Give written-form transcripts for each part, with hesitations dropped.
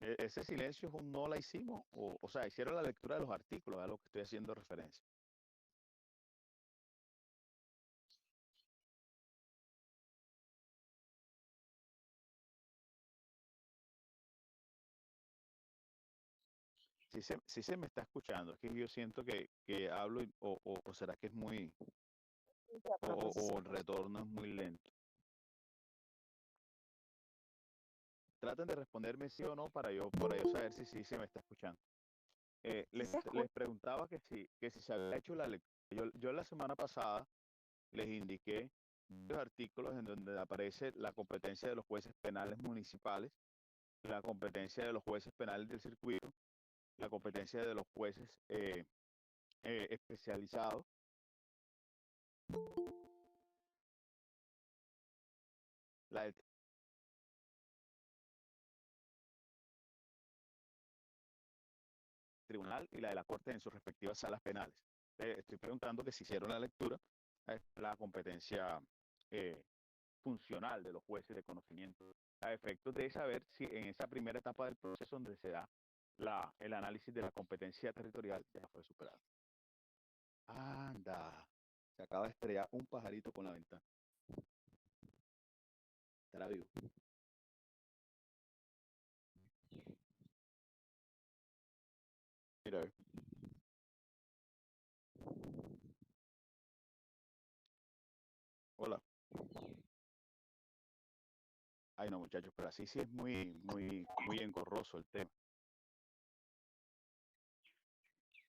Ese silencio es un no la hicimos, o sea, hicieron la lectura de los artículos, a lo que estoy haciendo referencia. Si se me está escuchando, es que yo siento que hablo o será que es muy, Ya, profe, sí se o el escucha. retorno es muy lento. Traten de responderme sí o no para yo saber si sí se me está escuchando. Sí se Les escucha. preguntaba que si se había hecho la lectura. Yo la semana pasada les indiqué los artículos en donde aparece la competencia de los jueces penales municipales, la competencia de los jueces penales del circuito, la competencia de los jueces especializados, la del tribunal y la de la corte en sus respectivas salas penales. Estoy preguntando que si hicieron la lectura, la competencia eh, funcional de los jueces de conocimiento, a efectos de saber si en esa primera etapa del proceso donde se da el análisis de la competencia territorial ya fue superado. Anda, se acaba de estrellar un pajarito con la ventana. Estará vivo. Mira, hola. Ay, no, muchachos, pero así sí es muy engorroso el tema.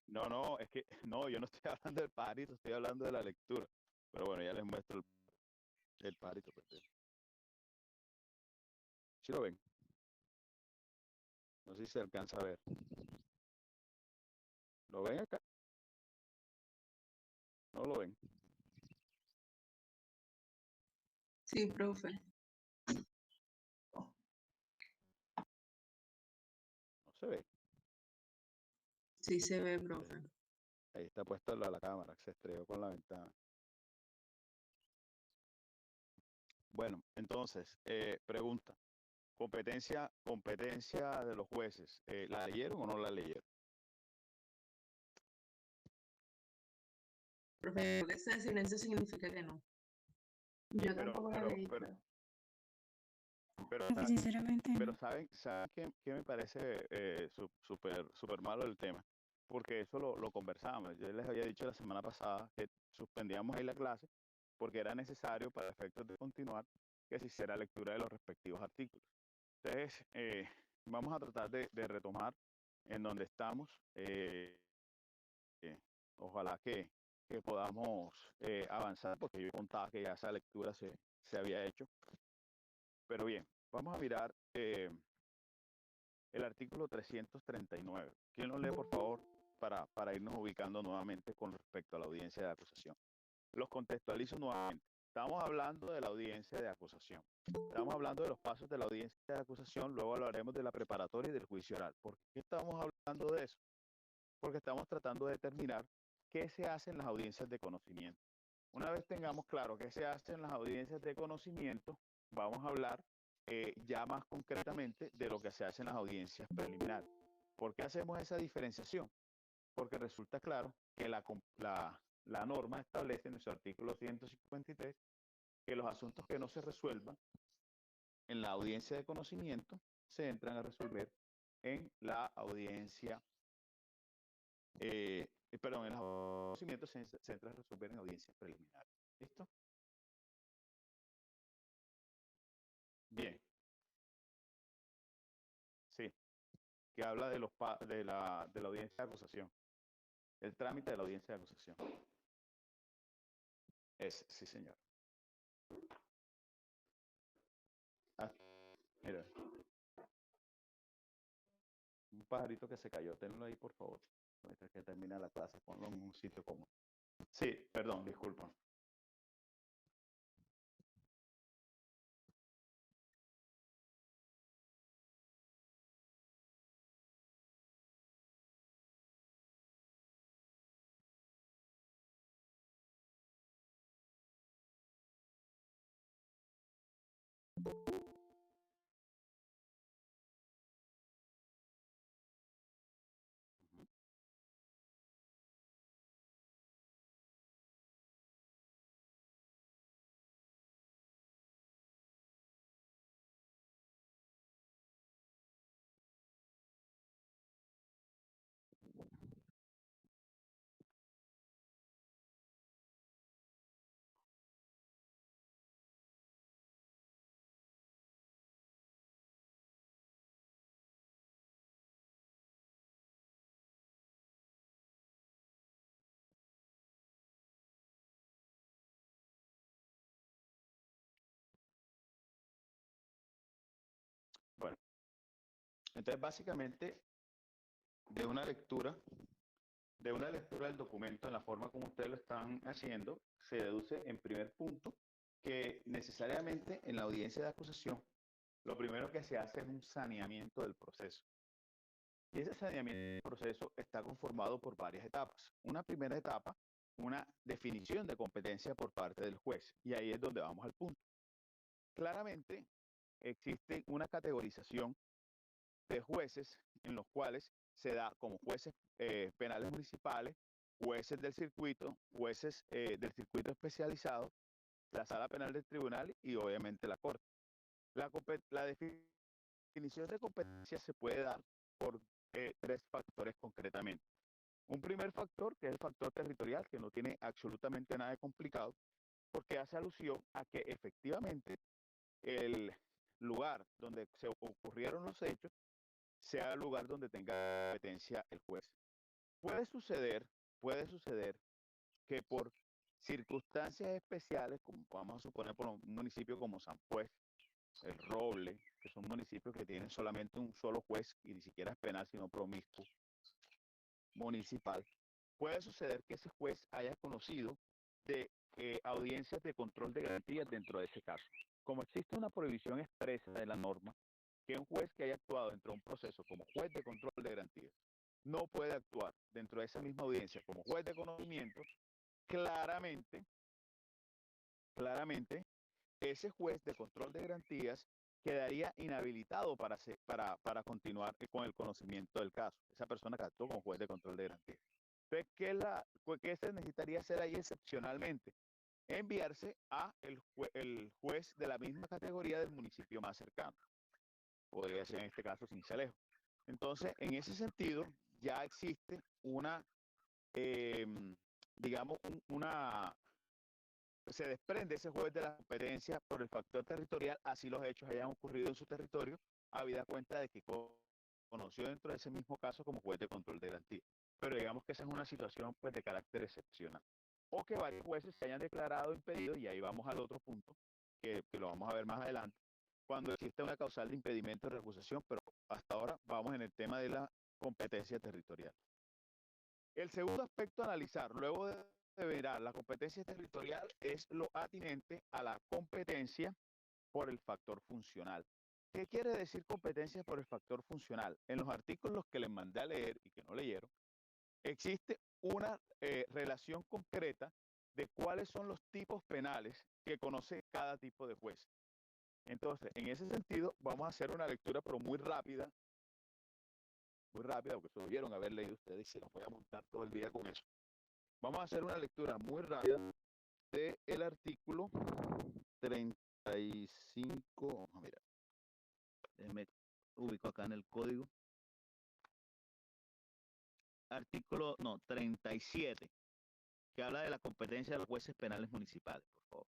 No, no, es que, no, yo no estoy hablando del pajarito, estoy hablando de la lectura. Pero bueno, ya les muestro el pajarito. ¿Sí lo ven? No sé si se alcanza a ver. ¿Lo ven acá? ¿No lo ven? Sí, profe. No se ve. Sí se ve, profe. Ahí está puesta la cámara, que se estrelló con la ventana. Bueno, entonces, pregunta. Competencia de los jueces. ¿La leyeron o no la leyeron? Profe, ese silencio significa que no. Yo Pero, tampoco la pero, leí, pero, pero. pero, Profe, sinceramente pero no. ¿saben qué me parece súper malo el tema? Porque eso lo conversábamos. Yo les había dicho la semana pasada que suspendíamos ahí la clase porque era necesario para efectos de continuar que se hiciera lectura de los respectivos artículos. Entonces, vamos a tratar de retomar en donde estamos. Eh, Ojalá que podamos avanzar, porque yo contaba que ya esa lectura se había hecho. Pero bien, vamos a mirar el artículo 339. ¿Quién lo lee, por favor, para irnos ubicando nuevamente con respecto a la audiencia de acusación? Los contextualizo nuevamente. Estamos hablando de la audiencia de acusación. Estamos hablando de los pasos de la audiencia de acusación, luego hablaremos de la preparatoria y del juicio oral. ¿Por qué estamos hablando de eso? Porque estamos tratando de determinar qué se hace en las audiencias de conocimiento. Una vez tengamos claro qué se hace en las audiencias de conocimiento, vamos a hablar ya más concretamente de lo que se hace en las audiencias preliminares. ¿Por qué hacemos esa diferenciación? Porque resulta claro que la norma establece en su artículo 153 que los asuntos que no se resuelvan en la audiencia de conocimiento se entran a resolver en la audiencia, perdón, en los conocimientos se entran a resolver en audiencias preliminares. ¿Listo? Bien, sí, que habla de, de la audiencia de acusación, el trámite de la audiencia de acusación. Sí, señor. Ah, mira, un pajarito que se cayó, tenlo ahí, por favor. Mientras que termina la clase, ponlo en un sitio cómodo. Sí, perdón, disculpa. Entonces, básicamente, de una lectura, de una lectura del documento en la forma como ustedes lo están haciendo, se deduce en primer punto que necesariamente en la audiencia de acusación, lo primero que se hace es un saneamiento del proceso. Y ese saneamiento del proceso está conformado por varias etapas. Una primera etapa, una definición de competencia por parte del juez. Y ahí es donde vamos al punto. Claramente existe una categorización de jueces en los cuales se da como jueces penales municipales, jueces del circuito, jueces del circuito especializado, la sala penal del tribunal y obviamente la corte. La definición de competencia se puede dar por tres factores concretamente. Un primer factor, que es el factor territorial, que no tiene absolutamente nada de complicado, porque hace alusión a que efectivamente el lugar donde se ocurrieron los hechos sea el lugar donde tenga competencia el juez. Puede suceder que por circunstancias especiales, como vamos a suponer por un municipio como San Juez, El Roble, que son municipios que tienen solamente un solo juez y ni siquiera es penal, sino promiscuo, municipal, puede suceder que ese juez haya conocido de audiencias de control de garantías dentro de ese caso. Como existe una prohibición expresa de la norma, que un juez que haya actuado dentro de un proceso como juez de control de garantías no puede actuar dentro de esa misma audiencia como juez de conocimiento, claramente, claramente, ese juez de control de garantías quedaría inhabilitado para continuar con el conocimiento del caso. Esa persona que actuó como juez de control de garantías. Entonces, ¿qué se necesitaría hacer ahí excepcionalmente? Enviarse a el juez de la misma categoría del municipio más cercano. Podría ser en este caso Sincelejo. Entonces, en ese sentido, ya existe una, eh, digamos, se desprende ese juez de la competencia por el factor territorial, así los hechos hayan ocurrido en su territorio, habida cuenta de que conoció dentro de ese mismo caso como juez de control de garantía. Pero digamos que esa es una situación pues de carácter excepcional. O que varios jueces se hayan declarado impedidos, y ahí vamos al otro punto, que lo vamos a ver más adelante, cuando existe una causal de impedimento de recusación, pero hasta ahora vamos en el tema de la competencia territorial. El segundo aspecto a analizar, luego de mirar la competencia territorial, es lo atinente a la competencia por el factor funcional. ¿Qué quiere decir competencia por el factor funcional? En los artículos que les mandé a leer y que no leyeron, existe una relación concreta de cuáles son los tipos penales que conoce cada tipo de juez. Entonces, en ese sentido, vamos a hacer una lectura, pero muy rápida, porque se debieron haber leído ustedes y se los voy a montar todo el día con eso. Vamos a hacer una lectura muy rápida del artículo 35. Vamos a mirar. Déjenme ubico acá en el código. Artículo, no, 37, que habla de la competencia de los jueces penales municipales, por favor.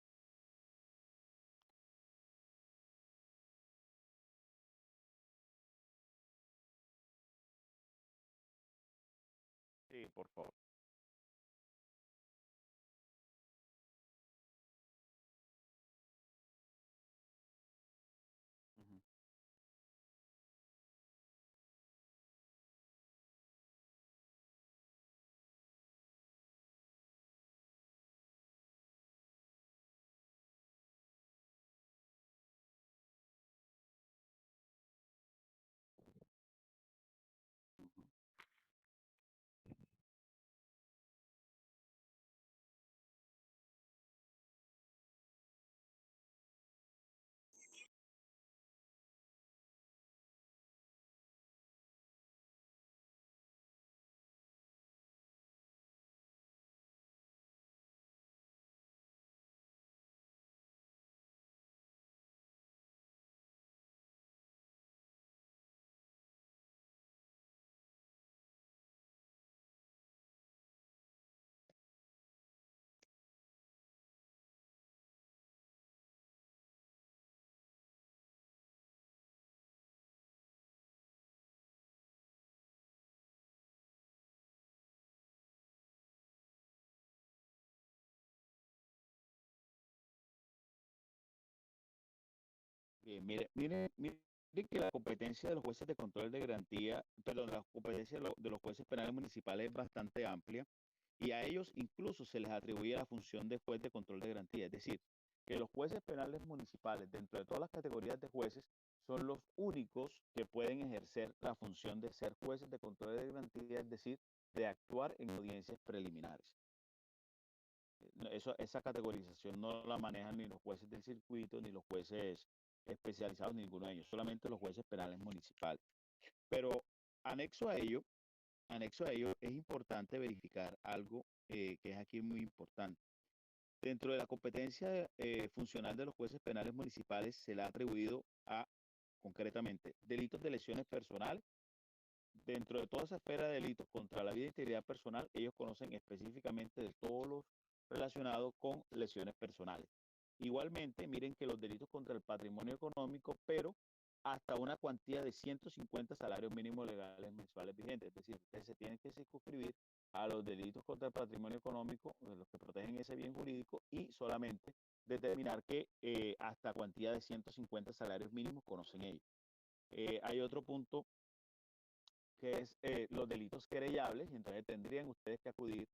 Sí, por favor. Ujú. Bien, mire, de que la competencia de los jueces de control de garantía, perdón, la competencia de los jueces penales municipales es bastante amplia y a ellos incluso se les atribuye la función de juez de control de garantía. Es decir, que los jueces penales municipales, dentro de todas las categorías de jueces, son los únicos que pueden ejercer la función de ser jueces de control de garantía, es decir, de actuar en audiencias preliminares. Esa categorización no la manejan ni los jueces del circuito ni los jueces especializados, ninguno de ellos, solamente los jueces penales municipales. Pero anexo a ello, anexo a ello es importante verificar algo que es aquí muy importante. Dentro de la competencia funcional de los jueces penales municipales se le ha atribuido a, concretamente, delitos de lesiones personales. Dentro de toda esa esfera de delitos contra la vida e integridad personal, ellos conocen específicamente de todos los relacionados con lesiones personales. Igualmente, miren que los delitos contra el patrimonio económico, pero hasta una cuantía de 150 salarios mínimos legales mensuales vigentes. Es decir, ustedes se tienen que circunscribir a los delitos contra el patrimonio económico, de los que protegen ese bien jurídico, y solamente determinar que hasta cuantía de 150 salarios mínimos conocen ellos. Hay otro punto que es los delitos querellables, y entonces tendrían ustedes que acudir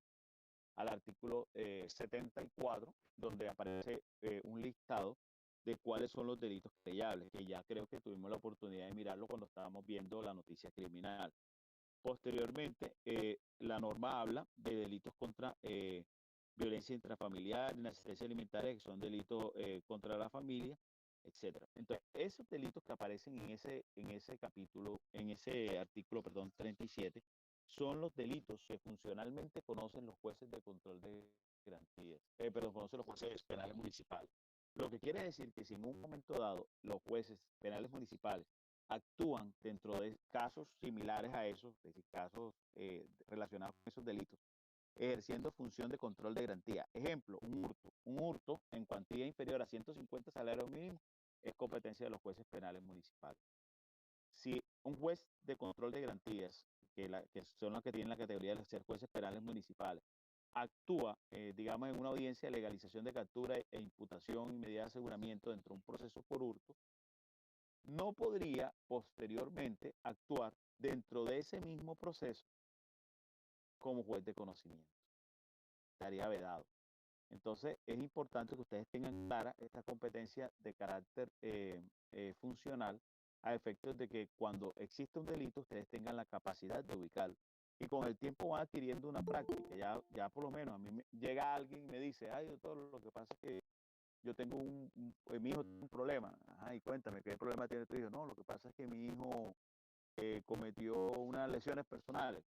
al artículo 74, donde aparece un listado de cuáles son los delitos querellables, que ya creo que tuvimos la oportunidad de mirarlo cuando estábamos viendo la noticia criminal. Posteriormente, la norma habla de delitos contra violencia intrafamiliar, inasistencia alimentaria, que son delitos contra la familia, etcétera. Entonces, esos delitos que aparecen en ese capítulo, en ese artículo, perdón, 37, son los delitos que funcionalmente conocen los jueces de control de garantías, perdón, conocen los jueces penales municipales. Lo que quiere decir que si en un momento dado los jueces penales municipales actúan dentro de casos similares a esos, es decir, casos relacionados con esos delitos, ejerciendo función de control de garantía. Ejemplo, un hurto en cuantía inferior a 150 salarios mínimos es competencia de los jueces penales municipales. Si un juez de control de garantías, que son los que tienen la categoría de ser jueces penales municipales, actúa, digamos, en una audiencia de legalización de captura e imputación y medida de aseguramiento dentro de un proceso por hurto, no podría posteriormente actuar dentro de ese mismo proceso como juez de conocimiento. Estaría vedado. Entonces, es importante que ustedes tengan clara esta competencia de carácter funcional a efectos de que cuando existe un delito, ustedes tengan la capacidad de ubicarlo. Y con el tiempo van adquiriendo una práctica. Ya por lo menos a mí llega alguien y me dice, ay, doctor, lo que pasa es que yo tengo mi hijo tiene un problema. Ajá, y cuéntame, ¿qué problema tiene tu hijo? No, lo que pasa es que mi hijo cometió unas lesiones personales.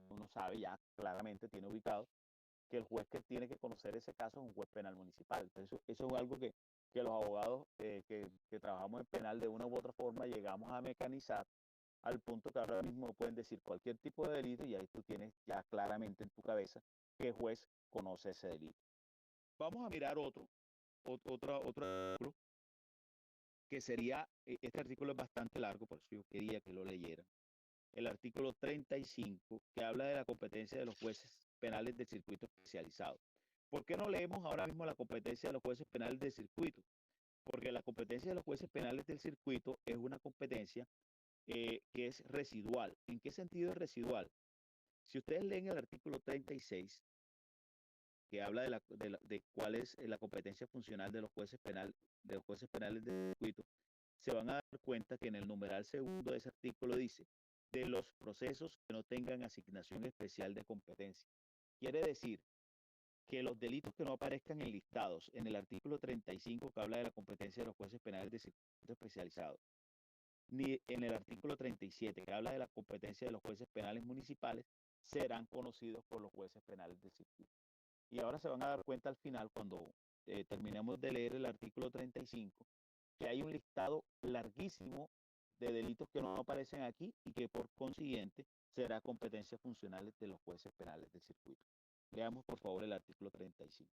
Uno sabe ya claramente, tiene ubicado que el juez que tiene que conocer ese caso es un juez penal municipal. Entonces, eso es algo que los abogados que trabajamos en penal de una u otra forma llegamos a mecanizar al punto que ahora mismo pueden decir cualquier tipo de delito y ahí tú tienes ya claramente en tu cabeza qué juez conoce ese delito. Vamos a mirar otro artículo que sería, este artículo es bastante largo, por eso yo quería que lo leyeran. El artículo 35, que habla de la competencia de los jueces penales del circuito especializado. ¿Por qué no leemos ahora mismo la competencia de los jueces penales del circuito? Porque la competencia de los jueces penales del circuito es una competencia que es residual. ¿En qué sentido es residual? Si ustedes leen el artículo 36, que habla de cuál es la competencia funcional de los jueces penales del circuito, se van a dar cuenta que en el numeral segundo de ese artículo dice de los procesos que no tengan asignación especial de competencia. Quiere decir que los delitos que no aparezcan enlistados en el artículo 35 que habla de la competencia de los jueces penales de circuito especializado, ni en el artículo 37 que habla de la competencia de los jueces penales municipales, serán conocidos por los jueces penales de circuito. Y ahora se van a dar cuenta al final, cuando terminemos de leer el artículo 35, que hay un listado larguísimo de delitos que no aparecen aquí y que por consiguiente será competencia funcional de los jueces penales del circuito. Leamos por favor el artículo 35.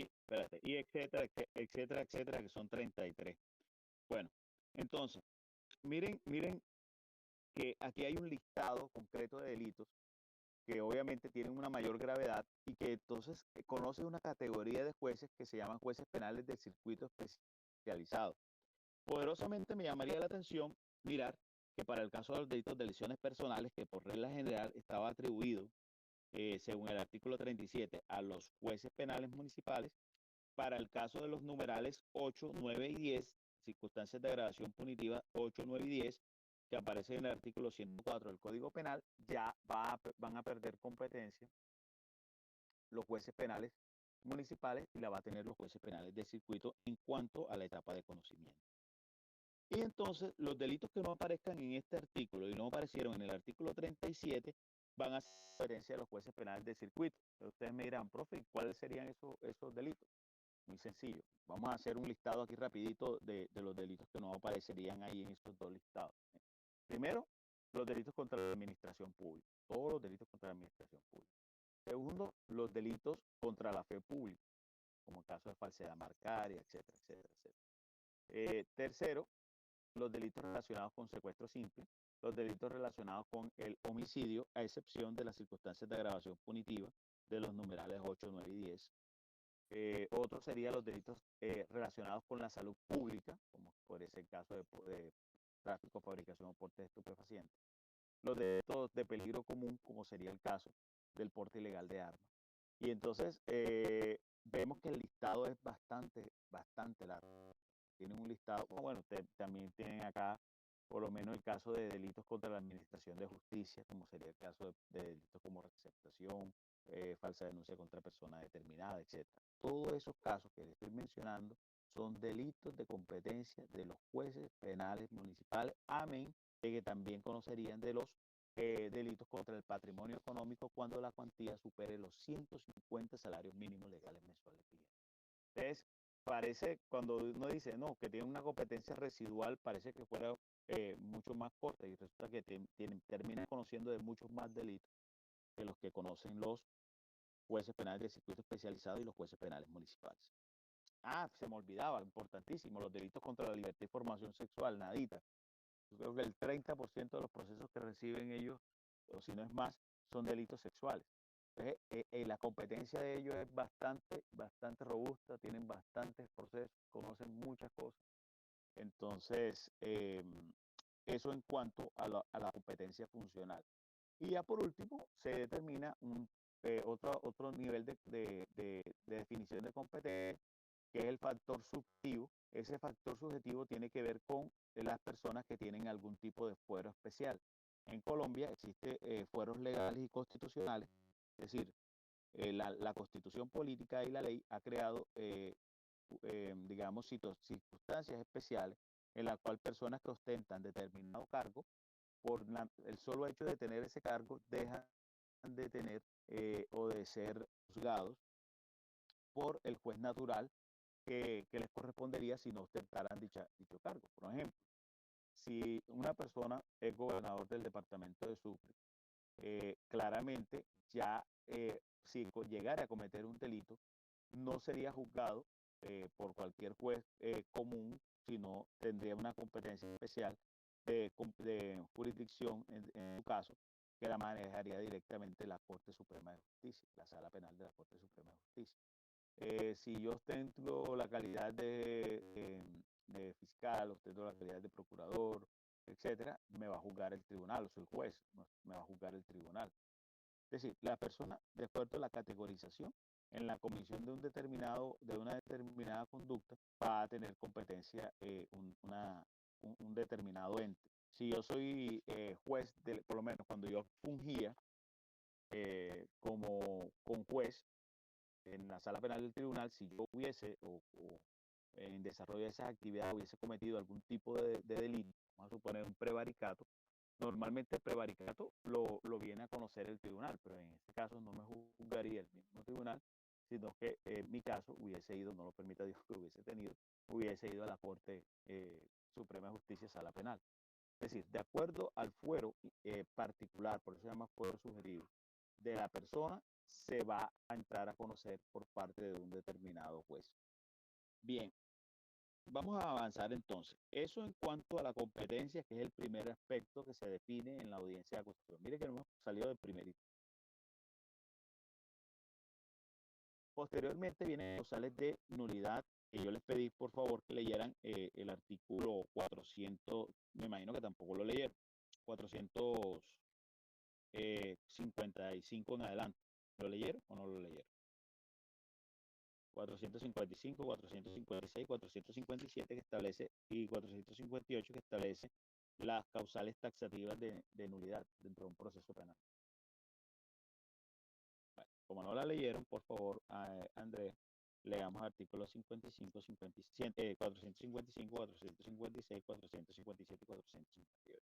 espérate, y etcétera, etcétera, etcétera, que son 33. Bueno, entonces, miren que aquí hay un listado concreto de delitos que obviamente tienen una mayor gravedad y que entonces conoce una categoría de jueces que se llaman jueces penales del circuito especializado. Poderosamente me llamaría la atención mirar que para el caso de los delitos de lesiones personales, que por regla general estaba atribuido, según el artículo 37, a los jueces penales municipales, para el caso de los numerales 8, 9 y 10, circunstancias de agravación punitiva 8, 9 y 10, que aparecen en el artículo 104 del Código Penal, ya van a perder competencia los jueces penales municipales y la va a tener los jueces penales de circuito en cuanto a la etapa de conocimiento. Y entonces los delitos que no aparezcan en este artículo y no aparecieron en el artículo 37 van a ser competencia de los jueces penales de circuito. Pero ustedes me dirán, profe, ¿cuáles serían esos delitos? Muy sencillo. Vamos a hacer un listado aquí rapidito de los delitos que no aparecerían ahí en esos dos listados. Primero, los delitos contra la administración pública. Todos los delitos contra la administración pública. Segundo, los delitos contra la fe pública, como el caso de falsedad marcaria, etcétera, etcétera, etcétera. Tercero, los delitos relacionados con secuestro simple, los delitos relacionados con el homicidio, a excepción de las circunstancias de agravación punitiva de los numerales 8, 9 y 10. Otro serían los delitos relacionados con la salud pública, como puede ser el caso de tráfico, fabricación o porte de estupefacientes. Los delitos de peligro común, como sería el caso del porte ilegal de armas. Y entonces vemos que el listado es bastante largo. Tienen un listado, bueno, también tienen acá por lo menos el caso de delitos contra la administración de justicia, como sería el caso de delitos como receptación, falsa denuncia contra persona determinada, etcétera. Todos esos casos que les estoy mencionando son delitos de competencia de los jueces penales municipales, amén de que también conocerían de los delitos contra el patrimonio económico cuando la cuantía supere los 150 salarios mínimos legales mensuales vigentes. Entonces, parece, cuando uno dice, no, que tiene una competencia residual, parece que fuera mucho más corta y resulta que terminan conociendo de muchos más delitos que los que conocen los jueces penales de circuito especializado y los jueces penales municipales. Ah, se me olvidaba, importantísimo, los delitos contra la libertad y formación sexual, nadita. Yo creo que el 30% de los procesos que reciben ellos, o si no es más, son delitos sexuales. Entonces, la competencia de ellos es bastante robusta, tienen bastantes procesos, conocen muchas cosas. Entonces, eso en cuanto a la competencia funcional. Y ya por último, se determina otro nivel de definición de competencia, que es el factor subjetivo. Ese factor subjetivo tiene que ver con las personas que tienen algún tipo de fuero especial. En Colombia existen fueros legales y constitucionales, es decir, la constitución política y la ley ha creado, digamos, circunstancias especiales en las cuales personas que ostentan determinado cargo, por el solo hecho de tener ese cargo, dejan de tener o de ser juzgados por el juez natural que les correspondería si no ostentaran dicho cargo. Por ejemplo, si una persona es gobernador del departamento de Sucre, claramente ya si llegara a cometer un delito, no sería juzgado por cualquier juez común, sino tendría una competencia especial de jurisdicción, en su caso, que la manejaría directamente la Corte Suprema de Justicia, la Sala Penal de la Corte Suprema de Justicia. Si yo ostento la calidad de fiscal, ostento la calidad de procurador, etcétera, me va a juzgar el tribunal, o soy juez, me va a juzgar el tribunal. Es decir, la persona, de acuerdo a la categorización, en la comisión de una determinada conducta, va a tener competencia un determinado ente. Si yo soy juez, por lo menos cuando yo fungía con juez en la sala penal del tribunal, si yo hubiese o en desarrollo de esas actividades hubiese cometido algún tipo de delito, vamos a suponer un prevaricato, normalmente el prevaricato lo viene a conocer el tribunal, pero en este caso no me juzgaría el mismo tribunal, sino que en mi caso hubiese ido, no lo permita Dios que hubiese ido a la Corte Suprema de Justicia, Sala Penal. Es decir, de acuerdo al fuero particular, por eso se llama fuero subjetivo, de la persona se va a entrar a conocer por parte de un determinado juez. Bien, vamos a avanzar entonces. Eso en cuanto a la competencia, que es el primer aspecto que se define en la audiencia de acusación. Mire que no hemos salido del primerito. Posteriormente vienen los causales de nulidad, que yo les pedí por favor que leyeran el artículo 400, me imagino que tampoco lo leyeron, 455 en adelante. ¿Lo leyeron o no lo leyeron? 455, 456, 457 que establece y 458 que establece las causales taxativas de nulidad dentro de un proceso penal. Bueno, como no la leyeron, por favor, Andrés, leamos artículos 55, 57, 455, 456, 457 y 458.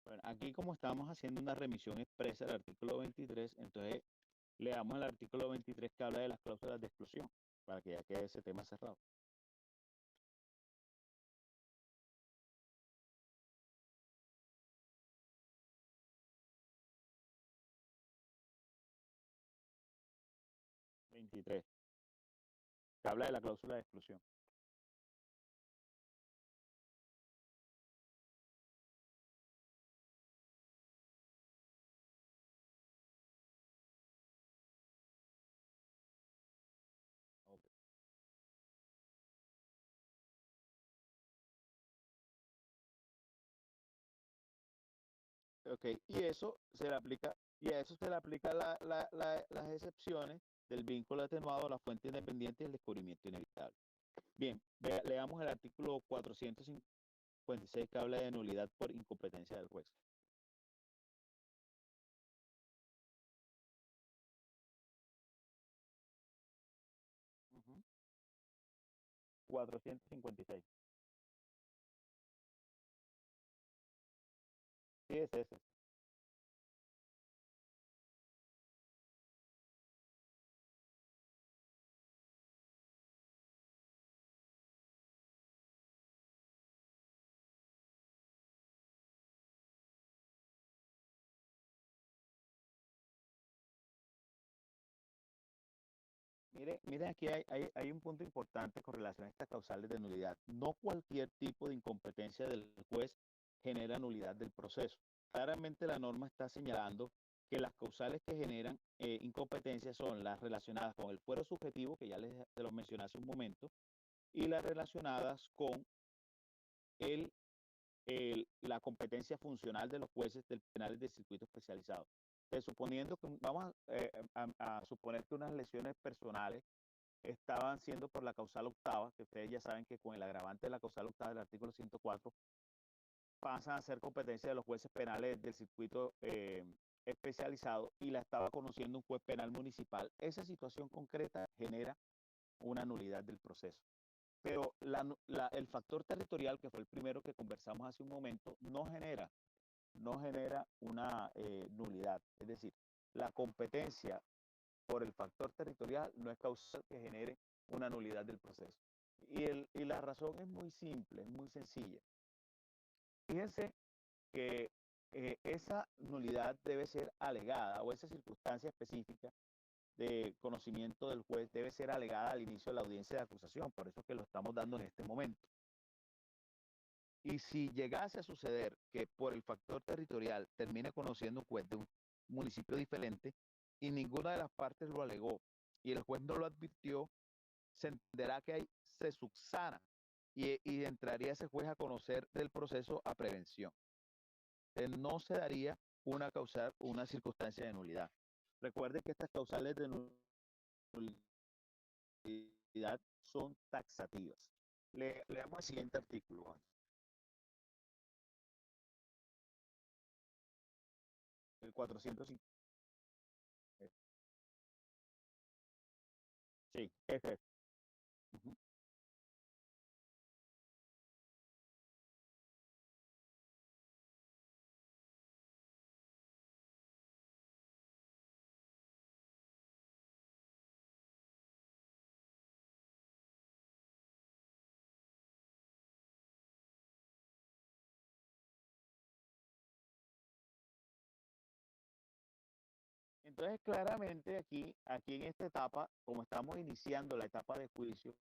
Bueno, aquí como estamos haciendo una remisión expresa del artículo 23, entonces leamos el artículo 23 que habla de las cláusulas de exclusión, para que ya quede ese tema cerrado. Que habla de la cláusula de exclusión. Okay. Ok, y eso se le aplica, y a eso se le aplica las excepciones del vínculo atenuado, la fuente independiente y el descubrimiento inevitable. Bien, leamos el artículo 456 que habla de nulidad por incompetencia del juez. Ujú. 456. Sí, es ese. Miren, aquí hay un punto importante con relación a estas causales de nulidad. No cualquier tipo de incompetencia del juez genera nulidad del proceso. Claramente la norma está señalando que las causales que generan incompetencia son las relacionadas con el fuero subjetivo, que ya se los mencioné hace un momento, y las relacionadas con la competencia funcional de los jueces del penales de circuito especializado. Suponiendo que vamos a suponer que unas lesiones personales estaban siendo por la causal octava, que ustedes ya saben que con el agravante de la causal octava del artículo 104 pasan a ser competencia de los jueces penales del circuito especializado y la estaba conociendo un juez penal municipal. Esa situación concreta genera una nulidad del proceso. Pero el factor territorial, que fue el primero que conversamos hace un momento, no genera una nulidad. Es decir, la competencia por el factor territorial no es causal que genere una nulidad del proceso. Y la razón es muy simple, es muy sencilla. Fíjense que esa nulidad debe ser alegada o esa circunstancia específica de conocimiento del juez debe ser alegada al inicio de la audiencia de acusación, por eso es que lo estamos dando en este momento. Y si llegase a suceder que por el factor territorial termine conociendo un juez de un municipio diferente y ninguna de las partes lo alegó y el juez no lo advirtió, se entenderá que ahí se subsana y entraría ese juez a conocer del proceso a prevención. No se daría una circunstancia de nulidad. Recuerde que estas causales de nulidad son taxativas. Leamos el siguiente artículo. El 405. Sí, ese es. Ujú. Entonces, claramente aquí en esta etapa, como estamos iniciando la etapa de juicio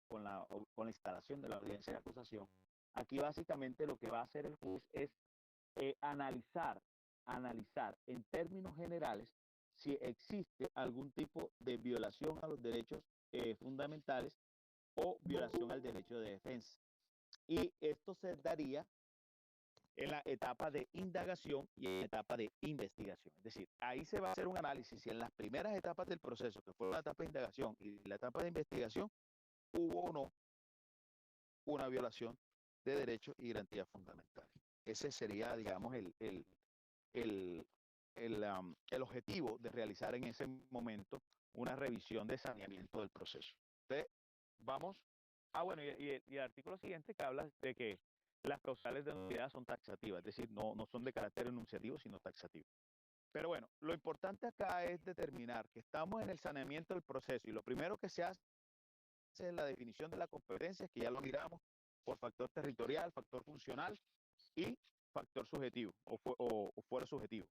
con la instalación de la audiencia de acusación, aquí básicamente lo que va a hacer el juez es analizar en términos generales si existe algún tipo de violación a los derechos fundamentales o violación al derecho de defensa. Y esto se daría en la etapa de indagación y en la etapa de investigación. Es decir, ahí se va a hacer un análisis si en las primeras etapas del proceso, que fue la etapa de indagación y la etapa de investigación, hubo o no una violación de derechos y garantías fundamentales. Ese sería, digamos, el, el objetivo de realizar en ese momento una revisión de saneamiento del proceso. Entonces, vamos. Bueno, y el artículo siguiente que habla de que las causales de nulidad son taxativas, es decir, no son de carácter enunciativo, sino taxativo. Pero bueno, lo importante acá es determinar que estamos en el saneamiento del proceso y lo primero que se hace es la definición de la competencia, que ya lo miramos por factor territorial, factor funcional y factor subjetivo o fuero subjetivo.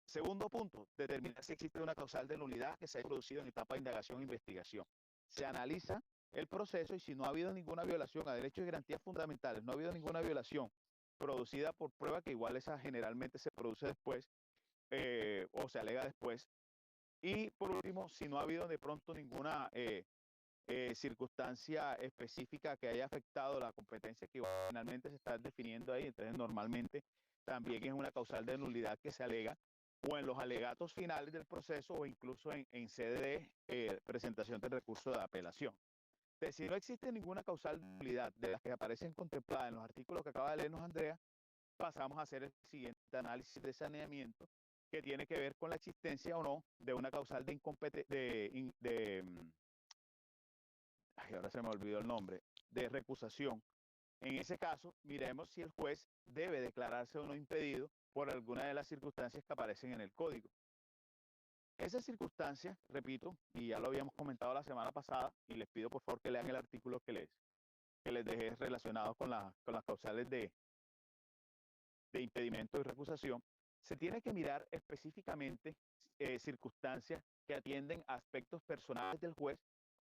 Segundo punto, determinar si existe una causal de nulidad que se haya producido en etapa de indagación e investigación. Se analiza el proceso y si no ha habido ninguna violación a derechos y garantías fundamentales, no ha habido ninguna violación producida por prueba, que igual esa generalmente se produce después o se alega después. Y por último, si no ha habido de pronto ninguna circunstancia específica que haya afectado la competencia que finalmente se está definiendo ahí, entonces normalmente también es una causal de nulidad que se alega o en los alegatos finales del proceso o incluso en sede de presentación del recurso de apelación. Entonces, si no existe ninguna causal de nulidad de las que aparecen contempladas en los artículos que acaba de leernos Andrea, pasamos a hacer el siguiente análisis de saneamiento que tiene que ver con la existencia o no de una causal de incompetencia, ay, ahora se me olvidó el nombre, de recusación. En ese caso, miremos si el juez debe declararse o no impedido por alguna de las circunstancias que aparecen en el código. Esas circunstancias, repito, y ya lo habíamos comentado la semana pasada, y les pido por favor que lean el artículo que les dejé relacionado con las causales de impedimento y recusación, se tiene que mirar específicamente circunstancias que atienden a aspectos personales del juez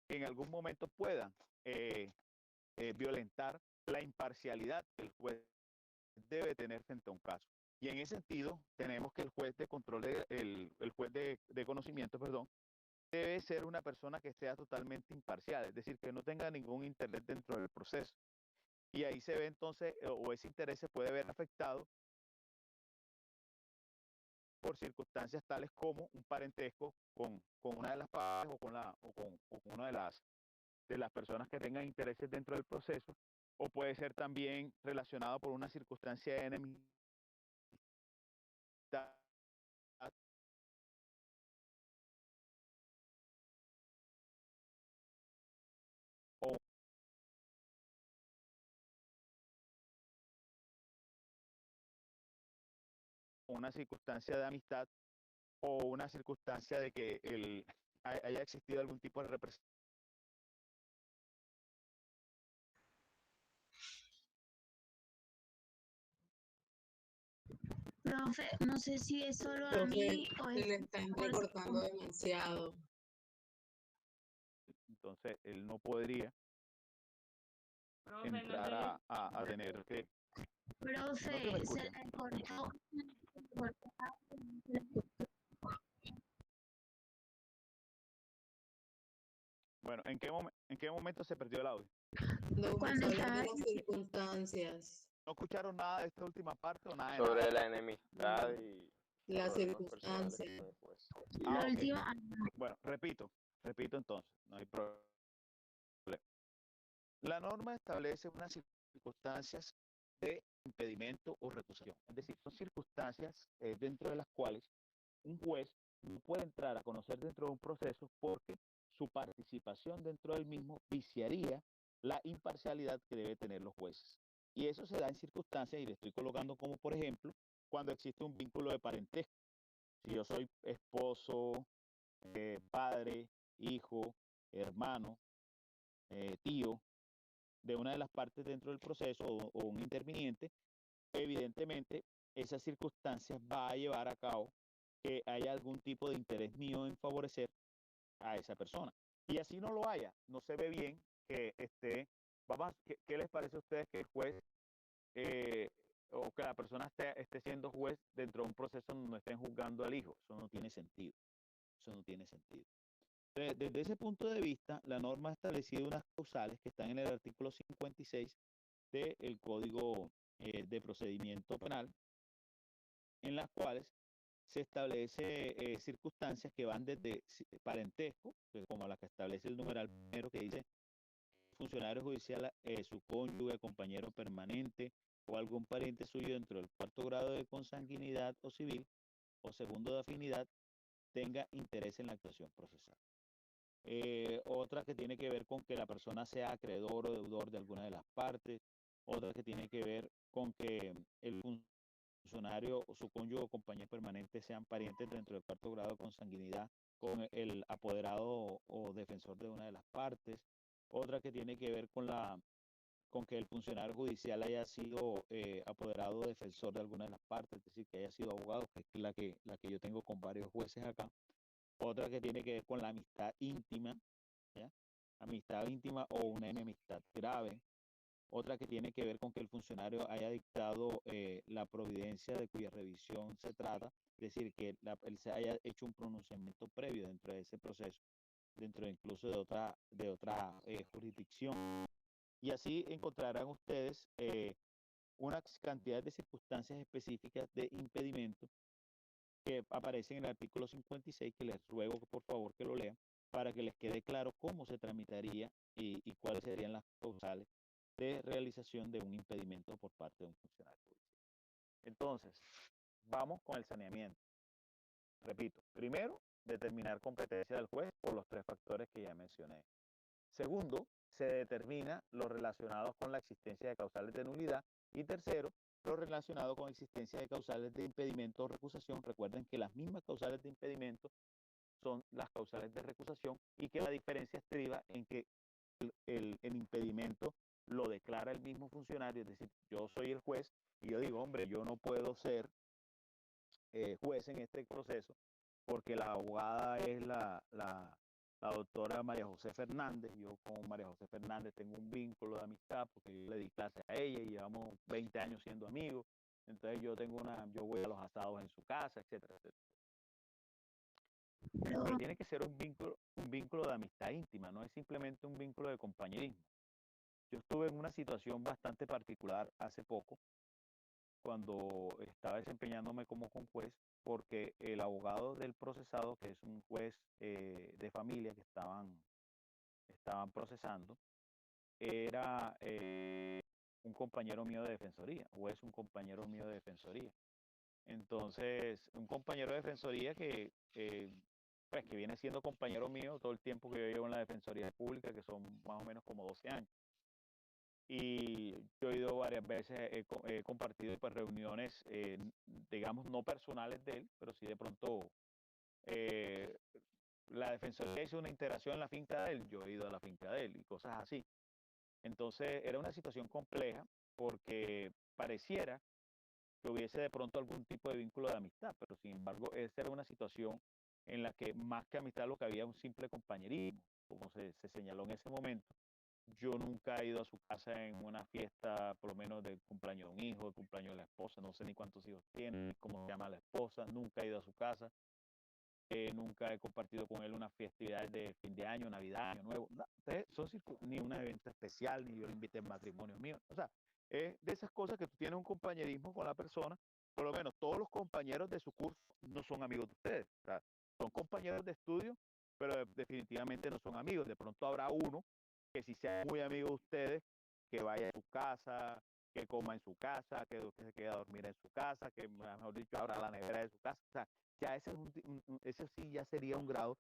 que en algún momento puedan violentar la imparcialidad que el juez debe tener frente a un caso. Y en ese sentido, tenemos que el juez de control, el juez de conocimiento, perdón, debe ser una persona que sea totalmente imparcial, es decir, que no tenga ningún interés dentro del proceso. Y ahí se ve entonces, o ese interés se puede ver afectado por circunstancias tales como un parentesco con una de las partes o con una de las personas que tengan intereses dentro del proceso, o puede ser también relacionado por una circunstancia de enemistad o una circunstancia de amistad o una circunstancia de que haya existido algún tipo de representación. Profe, no sé si es solo a Profe, mí o se es le está entrecortando demasiado. Entonces, él no podría entrar a tener que... No se me Profe, se escucha. le cortó. Bueno, ¿en qué momento se perdió el audio? No, Cuando empezó a hablar estaba de las circunstancias, ¿No escucharon nada de esta última parte o nada de Sobre nada? la enemistad no, y las problemas personales circunstancias. con el juez. la Ok. última, Bueno, repito entonces, no hay problema. La norma establece unas circunstancias de impedimento o recusación. Es decir, son circunstancias dentro de las cuales un juez no puede entrar a conocer dentro de un proceso porque su participación dentro del mismo viciaría la imparcialidad que debe tener los jueces. Y eso se da en circunstancias, y le estoy colocando como por ejemplo, cuando existe un vínculo de parentesco. Si yo soy esposo, padre, hijo, hermano, tío de una de las partes dentro del proceso o un interviniente, evidentemente esas circunstancias va a llevar a cabo que haya algún tipo de interés mío en favorecer a esa persona. Y así no lo haya, no se ve bien que esté, ¿qué les parece a ustedes que el juez o que la persona esté siendo juez dentro de un proceso donde no estén juzgando al hijo? Eso no tiene sentido, eso no tiene sentido. Desde ese punto de vista, la norma ha establecido unas causales que están en el artículo 56 del Código de Procedimiento Penal, en las cuales se establece circunstancias que van desde parentesco, como la que establece el numeral primero, que dice funcionario judicial, su cónyuge, compañero permanente o algún pariente suyo dentro del cuarto grado de consanguinidad o civil o segundo de afinidad tenga interés en la actuación procesal. Otra que tiene que ver con que la persona sea acreedor o deudor de alguna de las partes, otra que tiene que ver con que el funcionario o su cónyuge o compañero permanente sean parientes dentro del cuarto grado de consanguinidad con el apoderado o defensor de una de las partes, otra que tiene que ver con que el funcionario judicial haya sido apoderado o defensor de alguna de las partes, es decir, que haya sido abogado, que es la que yo tengo con varios jueces acá. Otra que tiene que ver con la amistad íntima, ¿ya? Amistad íntima o una enemistad grave. Otra que tiene que ver con que el funcionario haya dictado la providencia de cuya revisión se trata, es decir, que él se haya hecho un pronunciamiento previo dentro de ese proceso, dentro incluso de otra jurisdicción. Y así encontrarán ustedes una cantidad de circunstancias específicas de impedimento que aparecen en el artículo 56, que les ruego por favor que lo lean, para que les quede claro cómo se tramitaría y cuáles serían las causales de realización de un impedimento por parte de un funcionario judicial. Entonces, vamos con el saneamiento. Repito, primero, determinar competencia del juez por los tres factores que ya mencioné. Segundo, se determina los relacionados con la existencia de causales de nulidad. Y tercero, lo relacionado con existencia de causales de impedimento o recusación. Recuerden que las mismas causales de impedimento son las causales de recusación y que la diferencia estriba en que el impedimento lo declara el mismo funcionario, es decir, yo soy el juez y yo digo, hombre, yo no puedo ser juez en este proceso porque la abogada es la doctora María José Fernández. Yo con María José Fernández tengo un vínculo de amistad porque yo le di clases a ella y llevamos 20 años siendo amigos. Entonces yo voy a los asados en su casa, etcétera, etcétera. Pero tiene que ser un vínculo de amistad íntima, no es simplemente un vínculo de compañerismo. Yo estuve en una situación bastante particular hace poco, cuando estaba desempeñándome como juez, porque el abogado del procesado, que es un juez de familia que estaban procesando, era un compañero mío de defensoría, o es un compañero mío de defensoría. Entonces, un compañero de defensoría pues, que viene siendo compañero mío todo el tiempo que yo llevo en la Defensoría Pública, que son más o menos como 12 años. Y yo he ido varias veces, he compartido pues, reuniones, digamos, no personales de él, pero sí de pronto la Defensoría hizo una integración en la finca de él, yo he ido a la finca de él y cosas así. Entonces era una situación compleja porque pareciera que hubiese de pronto algún tipo de vínculo de amistad, pero sin embargo esa era una situación en la que más que amistad lo que había un simple compañerismo, como se señaló en ese momento. Yo nunca he ido a su casa en una fiesta, por lo menos del cumpleaños de un hijo, del cumpleaños de la esposa, no sé ni cuántos hijos tiene, cómo se llama la esposa, nunca he ido a su casa, nunca he compartido con él unas festividades de fin de año, Navidad, Año Nuevo, no, ni un evento especial, ni yo le invité en matrimonio mío, o sea, es de esas cosas que tú tienes un compañerismo con la persona, por lo menos todos los compañeros de su curso no son amigos de ustedes, o sea, son compañeros de estudio, pero definitivamente no son amigos, de pronto habrá uno que si sea muy amigo de ustedes, que vaya a su casa, que coma en su casa, que se quede a dormir en su casa, que mejor dicho abra la nevera de su casa, o sea, ya ese sí ya sería un grado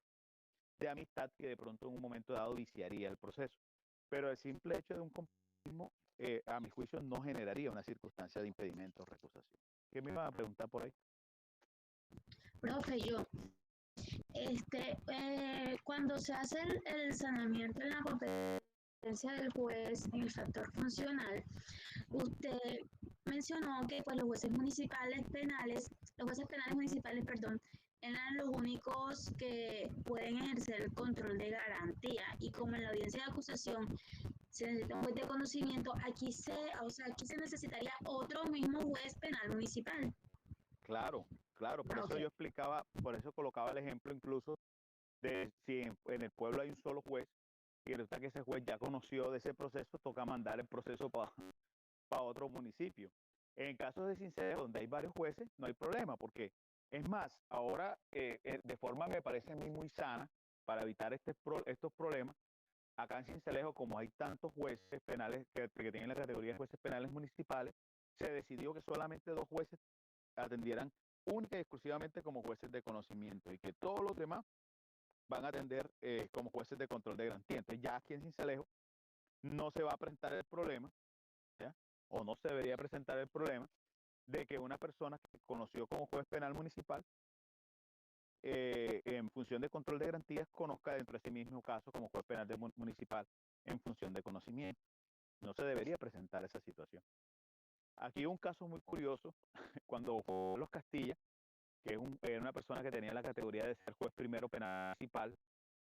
de amistad que de pronto en un momento dado viciaría el proceso. Pero el simple hecho de un compañerismo, a mi juicio, no generaría una circunstancia de impedimento o recusación. ¿Qué me iban a preguntar por ahí? Profe, cuando se hace el saneamiento en la competencia del juez en el factor funcional, usted mencionó que pues, los jueces penales municipales, perdón, eran los únicos que pueden ejercer el control de garantía. Y como en la audiencia de acusación se necesita un juez de conocimiento, aquí se necesitaría otro mismo juez penal municipal. Claro, claro, por eso yo explicaba, por eso colocaba el ejemplo incluso de si en el pueblo hay un solo juez y resulta que ese juez ya conoció de ese proceso, toca mandar el proceso para otro municipio. En casos de Sincelejo, donde hay varios jueces, no hay problema, porque es más, ahora de forma me parece a mí muy sana, para evitar estos problemas, acá en Sincelejo, como hay tantos jueces penales que tienen la categoría de jueces penales municipales, se decidió que solamente 2 jueces atendieran única y exclusivamente como jueces de conocimiento y que todos los demás van a atender como jueces de control de garantía. Entonces ya aquí en Sincelejo no se va a presentar el problema, ¿ya? O no se debería presentar el problema de que una persona que conoció como juez penal municipal en función de control de garantías conozca dentro de ese mismo caso como juez penal municipal en función de conocimiento. No se debería presentar esa situación. Aquí un caso muy curioso, cuando Carlos Castilla, que era una persona que tenía la categoría de ser juez primero penal municipal,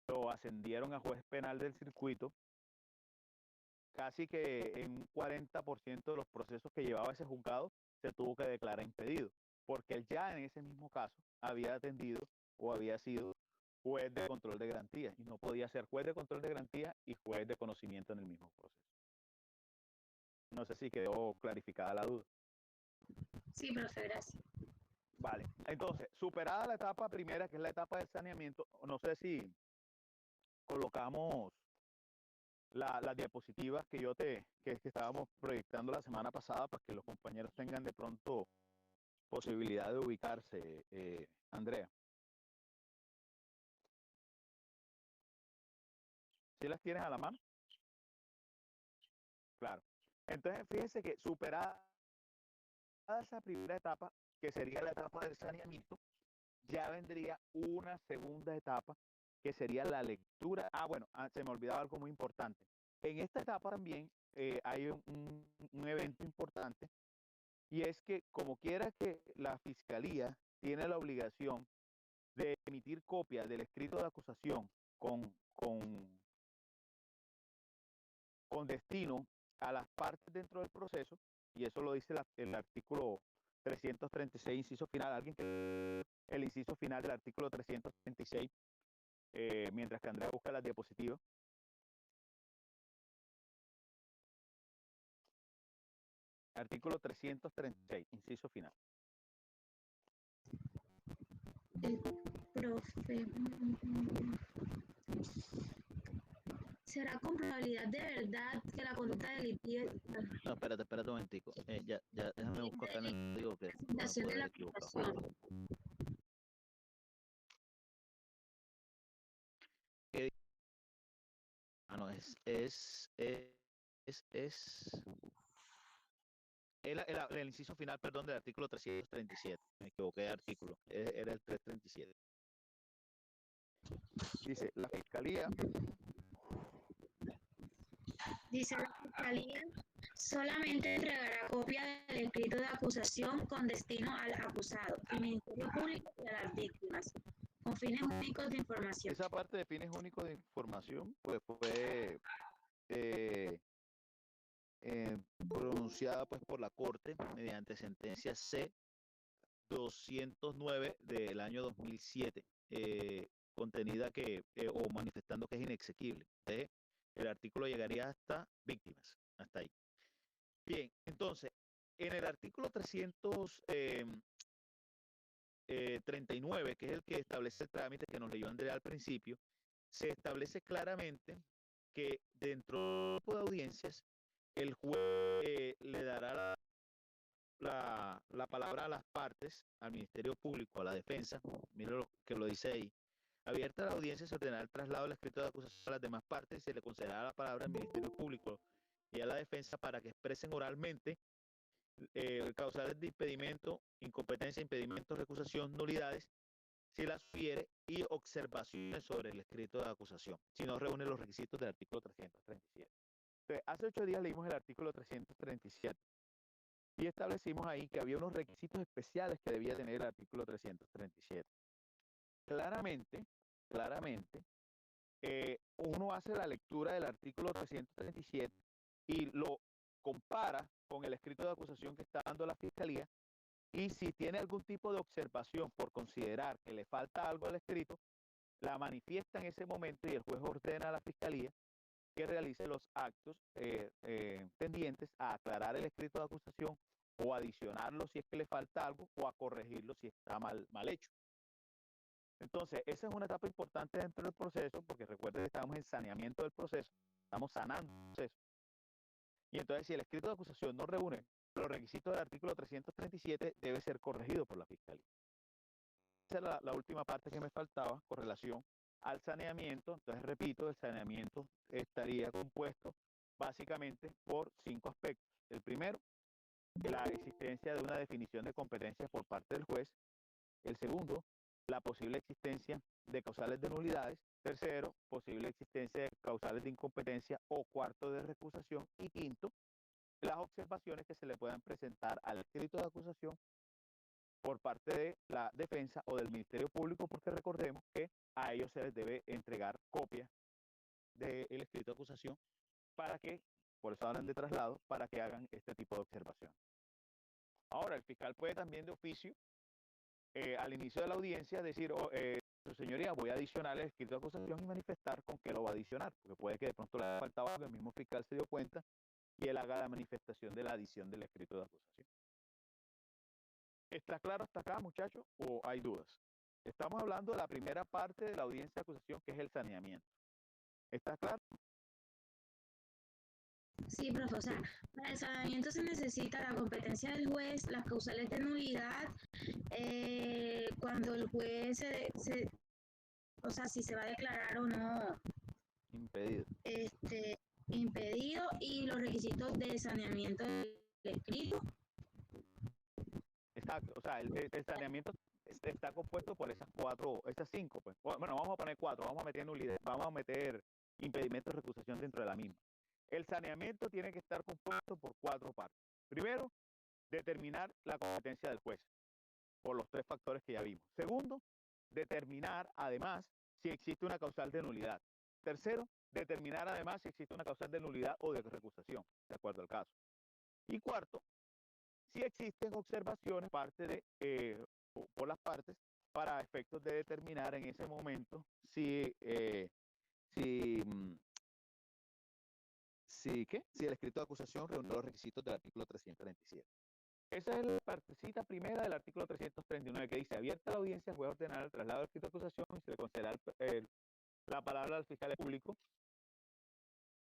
lo ascendieron a juez penal del circuito, casi que en un 40% de los procesos que llevaba ese juzgado se tuvo que declarar impedido, porque él ya en ese mismo caso había atendido o había sido juez de control de garantía y no podía ser juez de control de garantía y juez de conocimiento en el mismo proceso. No sé si quedó clarificada la duda. Sí, profe, gracias. Vale, entonces, superada la etapa primera, que es la etapa del saneamiento, no sé si colocamos las diapositivas que estábamos proyectando la semana pasada para que los compañeros tengan de pronto posibilidad de ubicarse, Andrea. ¿Sí las tienes a la mano? Claro. Entonces, fíjense que superada esa primera etapa, que sería la etapa del saneamiento, ya vendría una segunda etapa, que sería la lectura. Bueno, se me olvidaba algo muy importante. En esta etapa también hay un evento importante, y es que como quiera que la Fiscalía tiene la obligación de emitir copia del escrito de acusación con, con, con destino a las partes dentro del proceso, y eso lo dice el artículo 336, inciso final. Alguien que el inciso final del artículo 336, mientras que Andrea busca las diapositivas. Artículo 336, inciso final. Profe, ¿será con probabilidad de verdad que la conducta delictiva? No, espérate un momentico. Ya, déjame buscar acá en el código que no Presentación de puede la haber equivocado. acusación. No, el inciso final, perdón, del artículo 337. Me equivoqué de artículo. Era el 337. Dice, la Fiscalía. Dice la Fiscalía solamente entregará copia del escrito de acusación con destino al acusado, al Ministerio Público y a las víctimas, con fines únicos de información. Esa parte de fines únicos de información pues fue pronunciada pues por la Corte mediante sentencia C-209 del año 2007, contenida o manifestando que es inexequible. El artículo llegaría hasta víctimas, hasta ahí. Bien, entonces, en el artículo 339, que es el que establece el trámite que nos leyó Andrea al principio, se establece claramente que dentro del grupo de audiencias, el juez le dará la palabra a las partes, al Ministerio Público, a la defensa. Mire lo que lo dice ahí. Abierta la audiencia, se ordenará el traslado del escrito de acusación a las demás partes y se le concederá la palabra al Ministerio Público y a la defensa para que expresen oralmente causales de impedimento, incompetencia, impedimento, recusación, nulidades, si las hubiere, y observaciones sobre el escrito de acusación, si no reúne los requisitos del artículo 337. Entonces, hace 8 días leímos el artículo 337 y establecimos ahí que había unos requisitos especiales que debía tener el artículo 337. Claramente, uno hace la lectura del artículo 337 y lo compara con el escrito de acusación que está dando la Fiscalía, y si tiene algún tipo de observación por considerar que le falta algo al escrito, la manifiesta en ese momento y el juez ordena a la Fiscalía que realice los actos tendientes a aclarar el escrito de acusación o adicionarlo si es que le falta algo o a corregirlo si está mal hecho. Entonces, esa es una etapa importante dentro del proceso, porque recuerden que estamos en saneamiento del proceso, estamos sanando el proceso. Y entonces, si el escrito de acusación no reúne los requisitos del artículo 337, debe ser corregido por la Fiscalía. Esa es la última parte que me faltaba con relación al saneamiento. Entonces, repito, el saneamiento estaría compuesto básicamente por 5 aspectos. El primero, la existencia de una definición de competencias por parte del juez. El segundo, la posible existencia de causales de nulidades. Tercero, posible existencia de causales de incompetencia o cuarto, de recusación. Y quinto, las observaciones que se le puedan presentar al escrito de acusación por parte de la defensa o del Ministerio Público, porque recordemos que a ellos se les debe entregar copia del escrito de acusación para que, por eso hablan de traslado, para que hagan este tipo de observación. Ahora, el fiscal puede también de oficio, al inicio de la audiencia, decir, su señoría, voy a adicionar el escrito de acusación y manifestar con qué lo va a adicionar, porque puede que de pronto le haya faltado algo, el mismo fiscal se dio cuenta y él haga la manifestación de la adición del escrito de acusación. ¿Está claro hasta acá, muchachos, o hay dudas? Estamos hablando de la primera parte de la audiencia de acusación, que es el saneamiento. ¿Está claro? Sí, profe, o sea, para el saneamiento se necesita la competencia del juez, las causales de nulidad, cuando el juez o sea, si se va a declarar o no Impedido. Impedido, y los requisitos de saneamiento del escrito. Exacto, o sea, el saneamiento está compuesto por esas 5, pues. Bueno, vamos a poner 4, vamos a meter nulidad, vamos a meter impedimentos de recusación dentro de la misma. El saneamiento tiene que estar compuesto por 4 partes. Primero, determinar la competencia del juez, por los 3 factores que ya vimos. Segundo, determinar además si existe una causal de nulidad. Tercero, determinar además si existe una causal de nulidad o de recusación, de acuerdo al caso. Y cuarto, si existen observaciones por las partes para efectos de determinar en ese momento si el escrito de acusación reúne los requisitos del artículo 327. Esa es la partecita primera del artículo 339, que dice: abierta la audiencia, puede ordenar el traslado del escrito de acusación y se le concederá la palabra al fiscal público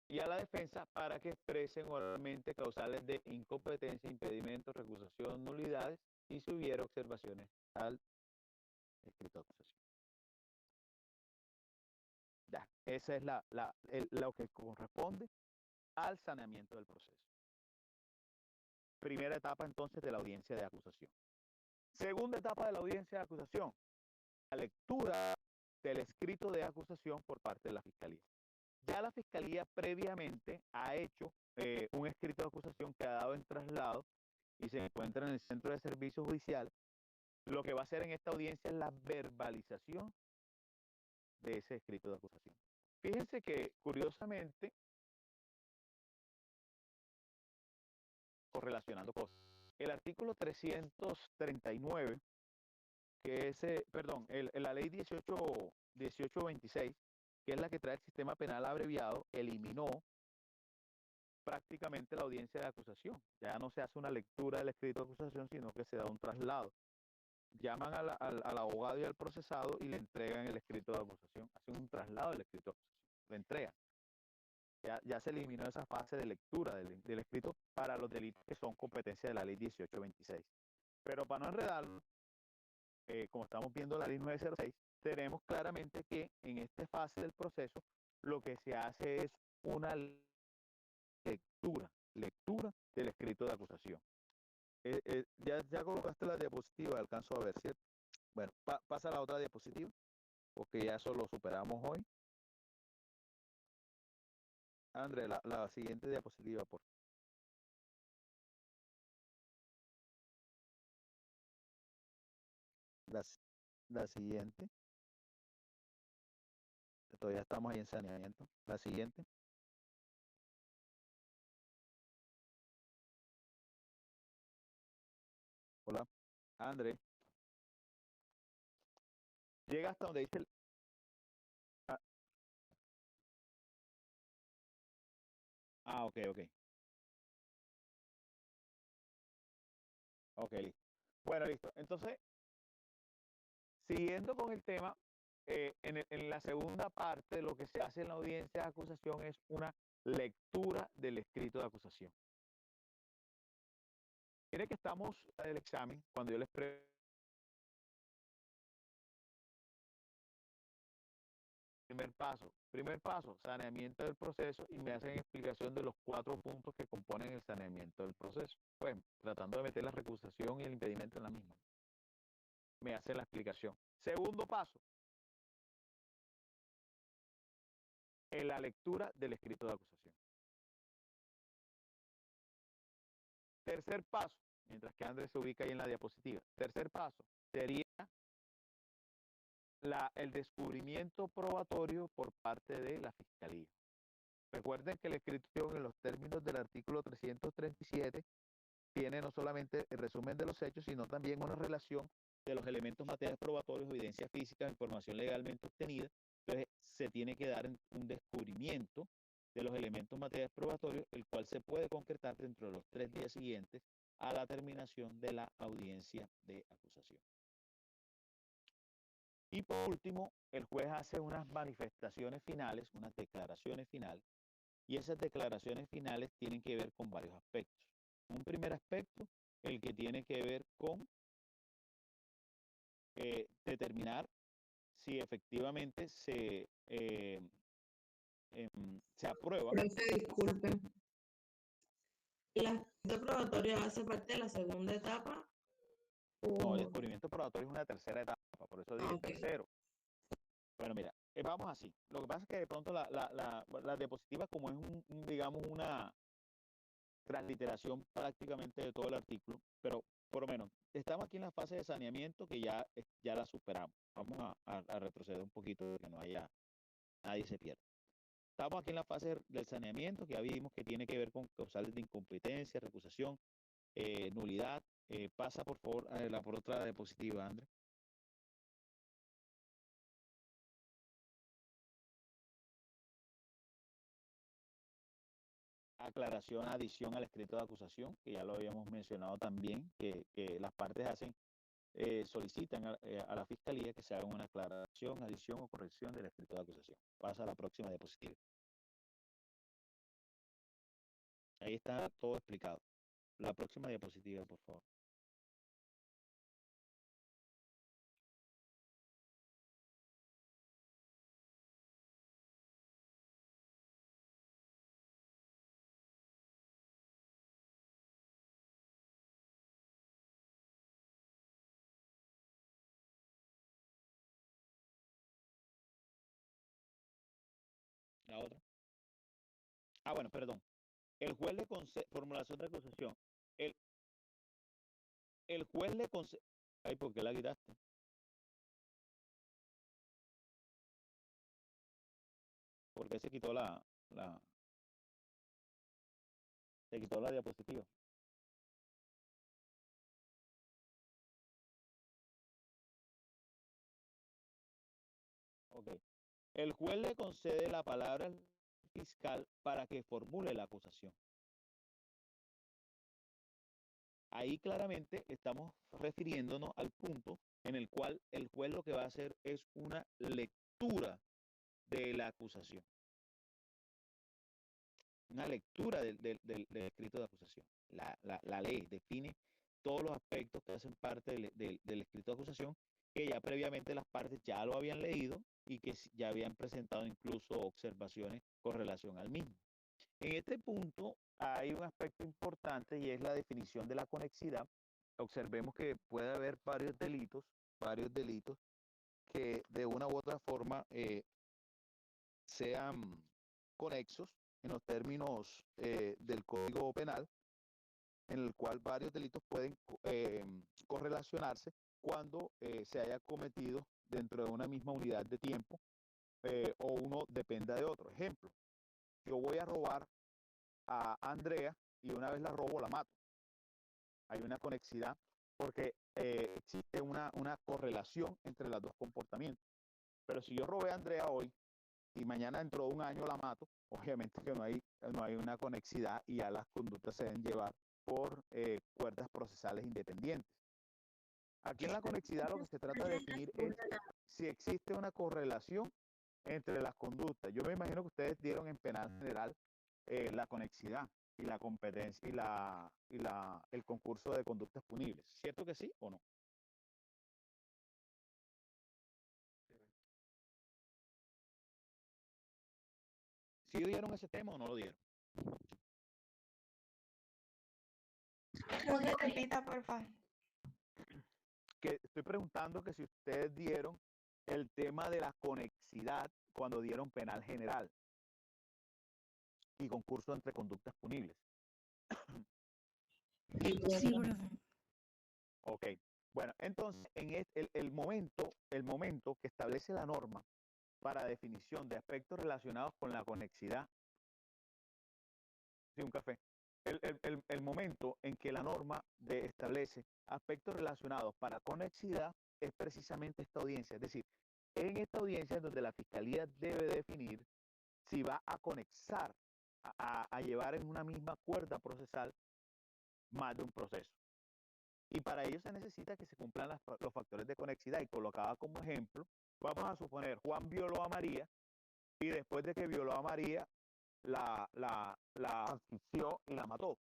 y a la defensa para que expresen oralmente causales de incompetencia, impedimento, recusación, nulidades, y si hubiera observaciones al escrito de acusación. Ya, esa es lo que corresponde al saneamiento del proceso. Primera etapa entonces de la audiencia de acusación. Segunda etapa de la audiencia de acusación: la lectura del escrito de acusación por parte de la Fiscalía. Ya la Fiscalía previamente ha hecho un escrito de acusación que ha dado en traslado y se encuentra en el centro de servicio judicial. Lo que va a hacer en esta audiencia es la verbalización de ese escrito de acusación. Fíjense que, curiosamente, correlacionando cosas, el artículo 339, que es, la ley 1826, que es la que trae el sistema penal abreviado, eliminó prácticamente la audiencia de acusación. Ya no se hace una lectura del escrito de acusación, sino que se da un traslado. Llaman al abogado y al procesado y le entregan el escrito de acusación. Hacen un traslado del escrito de acusación. Le entregan. Ya se eliminó esa fase de lectura del escrito para los delitos que son competencia de la ley 1826. Pero para no enredarlo, como estamos viendo la ley 906, tenemos claramente que en esta fase del proceso lo que se hace es una lectura del escrito de acusación. Ya colocaste la diapositiva, alcanzo a ver, ¿cierto? Bueno, pasa a la otra diapositiva, porque ya eso lo superamos hoy. André, la siguiente diapositiva, por favor. La siguiente. Todavía estamos ahí en saneamiento. La siguiente. Hola, André. Llega hasta donde dice ok. Ok, listo. Bueno, listo. Entonces, siguiendo con el tema, en la segunda parte, lo que se hace en la audiencia de acusación es una lectura del escrito de acusación. Mire que estamos en el examen, cuando yo les pregunto, primer paso, saneamiento del proceso, y me hacen explicación de los 4 puntos que componen el saneamiento del proceso. Pues, tratando de meter la recusación y el impedimento en la misma. Me hacen la explicación. Segundo paso, en la lectura del escrito de acusación. Tercer paso, mientras que Andrés se ubica ahí en la diapositiva. Tercer paso sería el descubrimiento probatorio por parte de la Fiscalía. Recuerden que la escritura en los términos del artículo 337 tiene no solamente el resumen de los hechos, sino también una relación de los elementos materiales probatorios, evidencia física, información legalmente obtenida. Entonces, se tiene que dar un descubrimiento de los elementos materiales probatorios, el cual se puede concretar dentro de los 3 días siguientes a la terminación de la audiencia de acusación. Y por último, el juez hace unas manifestaciones finales, unas declaraciones finales, y esas declaraciones finales tienen que ver con varios aspectos. Un primer aspecto, el que tiene que ver con determinar si efectivamente se aprueba. Profe, disculpen. ¿El aspecto probatorio hace parte de la segunda etapa? No, el descubrimiento probatorio es una tercera etapa, por eso dije tercero. Bueno, mira, vamos así. Lo que pasa es que de pronto la diapositiva, como es digamos, una transliteración prácticamente de todo el artículo, pero por lo menos estamos aquí en la fase de saneamiento que ya la superamos. Vamos a retroceder un poquito para que no haya nadie se pierda. Estamos aquí en la fase del saneamiento, que ya vimos que tiene que ver con causales de incompetencia, recusación, nulidad. Pasa por favor por otra diapositiva, Andrés. Aclaración, adición al escrito de acusación, que ya lo habíamos mencionado también, que las partes solicitan a la Fiscalía que se haga una aclaración, adición o corrección del escrito de acusación. Pasa a la próxima diapositiva. Ahí está todo explicado. La próxima diapositiva, por favor. La otra. Bueno, perdón. El juez le concede, formulación de acusación. El juez le concede. Ay, ¿por qué la quitaste? ¿Por qué se quitó se quitó la diapositiva? Ok. El juez le concede la palabra al fiscal para que formule la acusación. Ahí claramente estamos refiriéndonos al punto en el cual el juez lo que va a hacer es una lectura de la acusación. Una lectura del escrito de acusación. La ley define todos los aspectos que hacen parte del escrito de acusación que ya previamente las partes ya lo habían leído y que ya habían presentado incluso observaciones con relación al mismo. En este punto hay un aspecto importante y es la definición de la conexidad. Observemos que puede haber varios delitos que de una u otra forma sean conexos en los términos del Código Penal, en el cual varios delitos pueden correlacionarse cuando se haya cometido dentro de una misma unidad de tiempo o uno dependa de otro. Ejemplo, yo voy a robar a Andrea y una vez la robo la mato. Hay una conexidad porque existe una correlación entre los dos comportamientos. Pero si yo robé a Andrea hoy y mañana dentro de un año la mato, obviamente que no hay una conexidad y ya las conductas se deben llevar por cuerdas procesales independientes. Aquí en la conexidad lo que se trata de definir es si existe una correlación entre las conductas. Yo me imagino que ustedes dieron en penal general la conexidad y la competencia y el concurso de conductas punibles. ¿Cierto que sí o no? ¿Sí dieron ese tema o no lo dieron? ¿Puede repita, por favor? Que estoy preguntando que si ustedes dieron el tema de la conexidad cuando dieron penal general y concurso entre conductas punibles. Sí, profe. Ok. Bueno, entonces, en el momento que establece la norma para definición de aspectos relacionados con la conexidad, sí, un café. El momento en que la norma establece aspectos relacionados para conexidad es precisamente esta audiencia. Es decir, en esta audiencia es donde la Fiscalía debe definir si va a conexar, a llevar en una misma cuerda procesal más de un proceso. Y para ello se necesita que se cumplan los factores de conexidad. Y colocaba como ejemplo, vamos a suponer, Juan violó a María y después de que violó a María, la asfixió y la mató.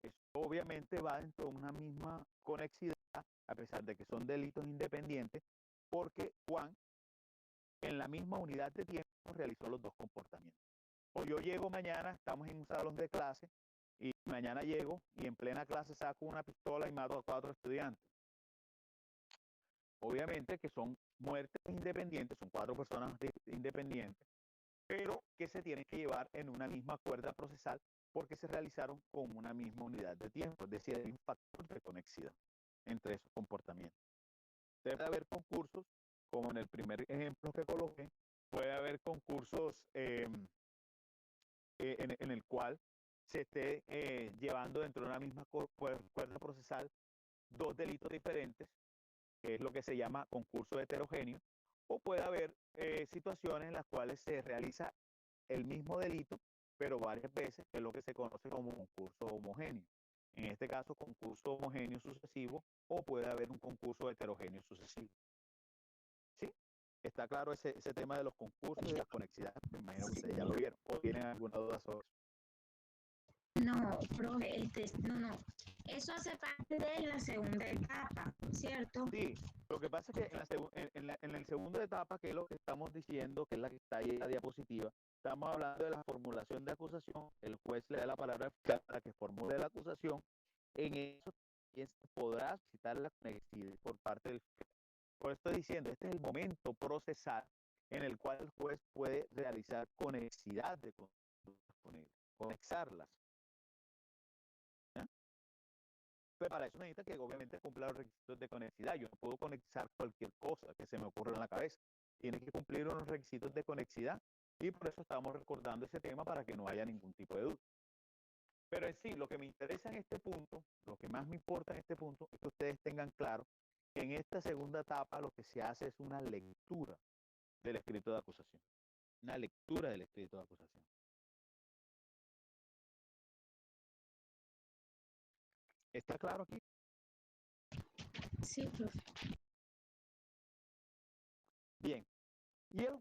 Eso obviamente va dentro de una misma conexidad, a pesar de que son delitos independientes, porque Juan en la misma unidad de tiempo realizó los dos comportamientos. O yo llego mañana, estamos en un salón de clase, y mañana llego y en plena clase saco una pistola y mato a 4 estudiantes. Obviamente que son muertes independientes, son 4 personas independientes, pero que se tienen que llevar en una misma cuerda procesal porque se realizaron con una misma unidad de tiempo, es decir, hay un factor de conexidad entre esos comportamientos. Debe haber concursos, como en el primer ejemplo que coloqué, puede haber concursos en el cual se esté llevando dentro de una misma cuerda procesal 2 delitos diferentes, que es lo que se llama concurso heterogéneo, o puede haber situaciones en las cuales se realiza el mismo delito, pero varias veces, que es lo que se conoce como concurso homogéneo. En este caso, concurso homogéneo sucesivo, o puede haber un concurso heterogéneo sucesivo. ¿Sí? ¿Está claro ese tema de los concursos y las conexidades? Me imagino que ustedes ya lo vieron. ¿O tienen alguna duda sobre eso? No, profe, no. Eso hace parte de la segunda etapa, ¿cierto? Sí, lo que pasa es que en la segunda etapa, que es lo que estamos diciendo, que es la que está ahí en la diapositiva, estamos hablando de la formulación de acusación. El juez le da la palabra al fiscal para que formule la acusación. En eso también se podrá citar la conexidad por parte del fiscal. Por eso estoy diciendo, este es el momento procesal en el cual el juez puede realizar conexidad de conductas punibles, conexarlas. ¿Ya? Pero para eso necesita que obviamente cumpla los requisitos de conexidad. Yo no puedo conexar cualquier cosa que se me ocurra en la cabeza. Tiene que cumplir unos requisitos de conexidad y por eso estamos recordando ese tema para que no haya ningún tipo de duda. Pero en sí, lo que me interesa en este punto, lo que más me importa en este punto, es que ustedes tengan claro que en esta segunda etapa lo que se hace es una lectura del escrito de acusación. Una lectura del escrito de acusación. ¿Está claro aquí? Sí, profe. Bien. Y el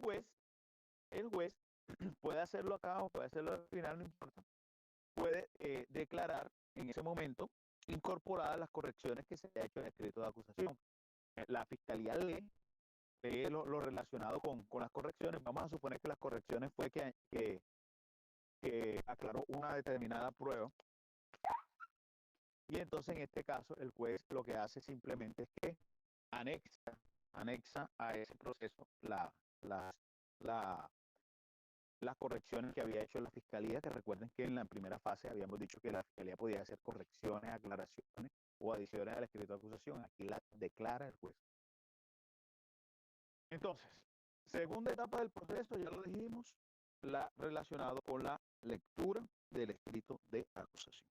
juez puede hacerlo acá o puede hacerlo al final, no importa. Puede declarar en ese momento incorporadas las correcciones que se ha hecho en el escrito de acusación. la fiscalía lee lo relacionado con las correcciones. Vamos a suponer que las correcciones fue que aclaró una determinada prueba. Y entonces en este caso el juez lo que hace simplemente es que anexa a ese proceso las correcciones que había hecho la fiscalía, que recuerden que en la primera fase habíamos dicho que la fiscalía podía hacer correcciones, aclaraciones o adiciones al escrito de acusación. Aquí la declara el juez. Entonces, segunda etapa del proceso, ya lo dijimos, relacionado con la lectura del escrito de acusación.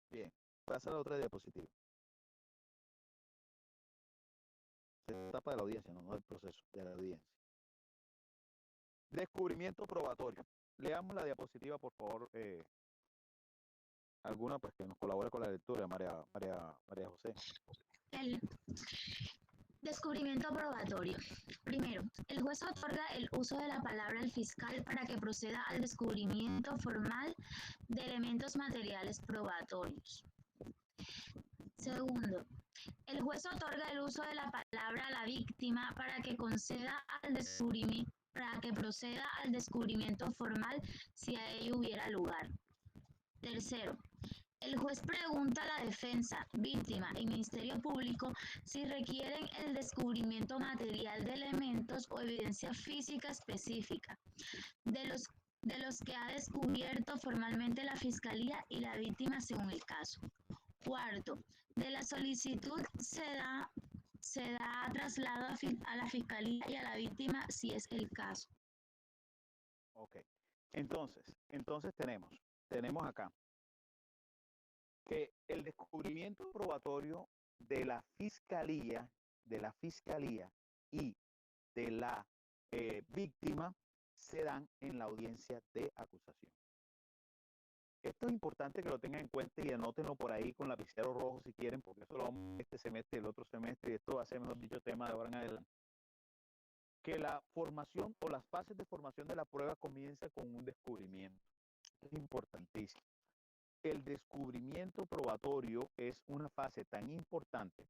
Bien, pasa a la otra diapositiva. Segunda etapa de la audiencia, no del proceso, de la audiencia. Descubrimiento probatorio. Leamos la diapositiva, por favor. Alguna pues que nos colabore con la lectura, María José. El descubrimiento probatorio. Primero, el juez otorga el uso de la palabra al fiscal para que proceda al descubrimiento formal de elementos materiales probatorios. Segundo, el juez otorga el uso de la palabra a la víctima para que proceda al descubrimiento formal si a ello hubiera lugar. Tercero, el juez pregunta a la defensa, víctima y Ministerio Público si requieren el descubrimiento material de elementos o evidencia física específica de los que ha descubierto formalmente la Fiscalía y la víctima según el caso. Cuarto, de la solicitud se da traslado a la Fiscalía y a la víctima si es el caso. Ok, entonces tenemos acá que el descubrimiento probatorio de la fiscalía y de la víctima se dan en la audiencia de acusación. Esto es importante que lo tengan en cuenta y anótenlo por ahí con lapicero rojo si quieren, porque eso lo vamos a ver este semestre y el otro semestre, y esto va a ser, mejor dicho, tema de ahora en adelante. Que la formación o las fases de formación de la prueba comienza con un descubrimiento. Esto es importantísimo. El descubrimiento probatorio es una fase tan importante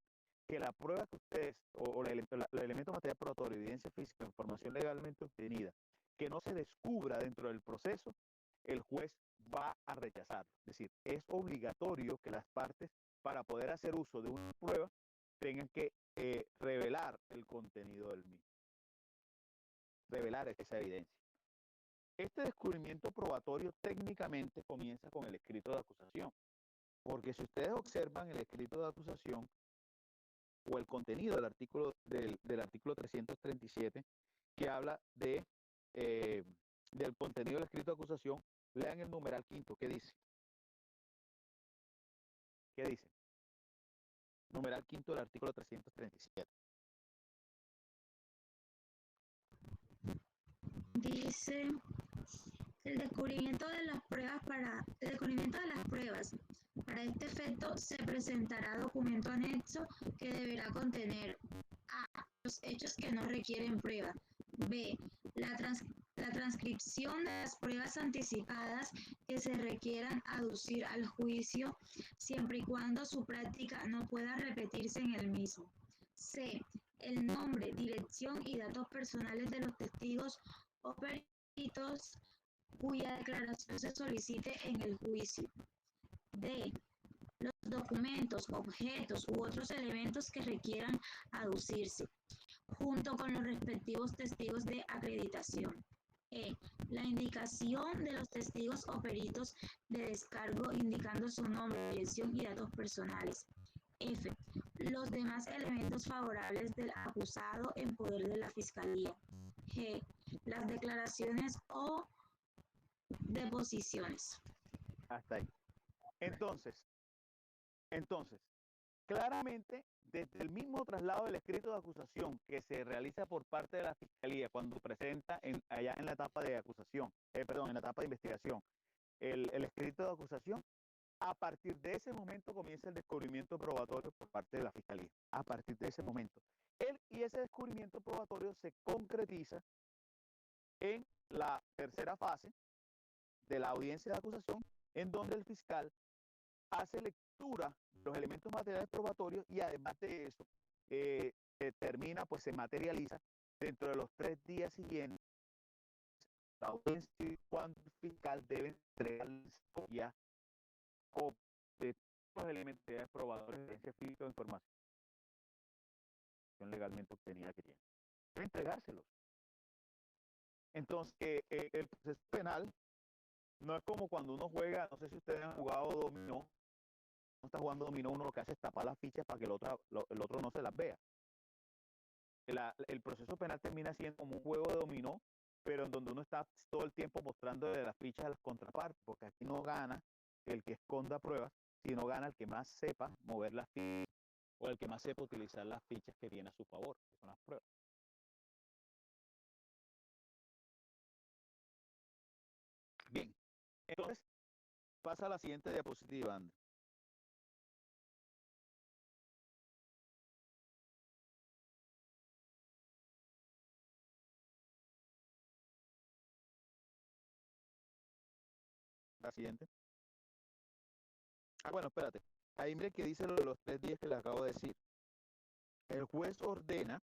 que la prueba que ustedes, o el elemento material probatorio, evidencia física, información legalmente obtenida, que no se descubra dentro del proceso, el juez va a rechazarlo. Es decir, es obligatorio que las partes, para poder hacer uso de una prueba, tengan que revelar el contenido del mismo. Revelar esa evidencia. Este descubrimiento probatorio técnicamente comienza con el escrito de acusación, porque si ustedes observan el escrito de acusación o el contenido del artículo 337 que habla del contenido del escrito de acusación, lean el numeral quinto. ¿Qué dice? ¿Qué dice? Numeral quinto del artículo 337. Dice el descubrimiento de las pruebas para este efecto se presentará documento anexo que deberá contener a. Los hechos que no requieren prueba, b. La transcripción de las pruebas anticipadas que se requieran aducir al juicio siempre y cuando su práctica no pueda repetirse en el mismo, c. El nombre, dirección y datos personales de los testigos o peritos cuya declaración se solicite en el juicio. D. Los documentos, objetos u otros elementos que requieran aducirse, junto con los respectivos testigos de acreditación. E. La indicación de los testigos o peritos de descargo indicando su nombre, dirección y datos personales. F. Los demás elementos favorables del acusado en poder de la Fiscalía. G. Las declaraciones o deposiciones. Hasta ahí. Entonces, claramente, desde el mismo traslado del escrito de acusación que se realiza por parte de la Fiscalía cuando presenta allá en la etapa de acusación, en la etapa de investigación, el escrito de acusación, A partir de ese momento comienza el descubrimiento probatorio por parte de la Fiscalía. A partir de ese momento. Y ese descubrimiento probatorio se concretiza en la tercera fase de la audiencia de acusación, en donde el fiscal hace lectura de los elementos materiales probatorios y además de eso, termina, pues se materializa dentro de los 3 días siguientes la audiencia, cuando el fiscal debe entregar ya de todos los elementos probatorios de evidencia física o información legalmente obtenida que tiene. Debe entregárselos. Entonces, el proceso penal no es como cuando uno juega, no sé si ustedes han jugado dominó, uno está jugando dominó, uno lo que hace es tapar las fichas para que el otro no se las vea. El proceso penal termina siendo como un juego de dominó, pero en donde uno está todo el tiempo mostrando de las fichas a las contrapartes, porque aquí no gana el que esconda pruebas, sino gana el que más sepa mover las fichas o el que más sepa utilizar las fichas que tiene a su favor, que son las pruebas. Bien, entonces pasa a la siguiente diapositiva, André. La siguiente. Bueno, espérate. Ahí mire que dice lo de los 3 días que le acabo de decir. El juez ordena,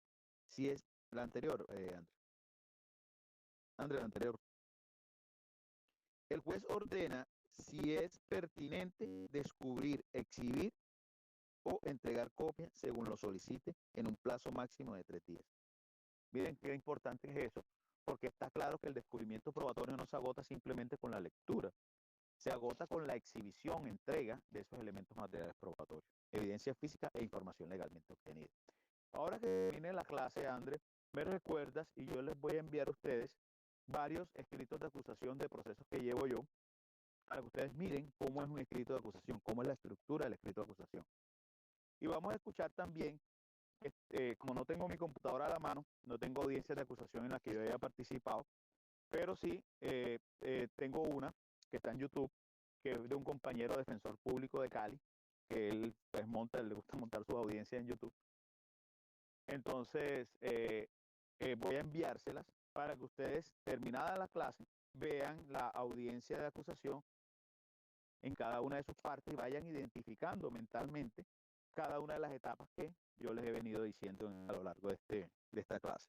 si es la anterior, André, la anterior. El juez ordena si es pertinente descubrir, exhibir o entregar copia según lo solicite en un plazo máximo de 3 días. Miren qué importante es eso, porque está claro que el descubrimiento probatorio no se agota simplemente con la lectura, se agota con la exhibición, entrega de esos elementos materiales probatorios, evidencia física e información legalmente obtenida. Ahora que viene la clase, André, me recuerdas y yo les voy a enviar a ustedes varios escritos de acusación de procesos que llevo yo, para que ustedes miren cómo es un escrito de acusación, cómo es la estructura del escrito de acusación. Y vamos a escuchar también, como no tengo mi computadora a la mano, no tengo audiencias de acusación en las que yo haya participado, pero sí tengo una que está en YouTube, que es de un compañero defensor público de Cali, que él pues le gusta montar su audiencia en YouTube. Entonces, voy a enviárselas para que ustedes, terminada la clase, vean la audiencia de acusación en cada una de sus partes y vayan identificando mentalmente cada una de las etapas que yo les he venido diciendo a lo largo de esta clase.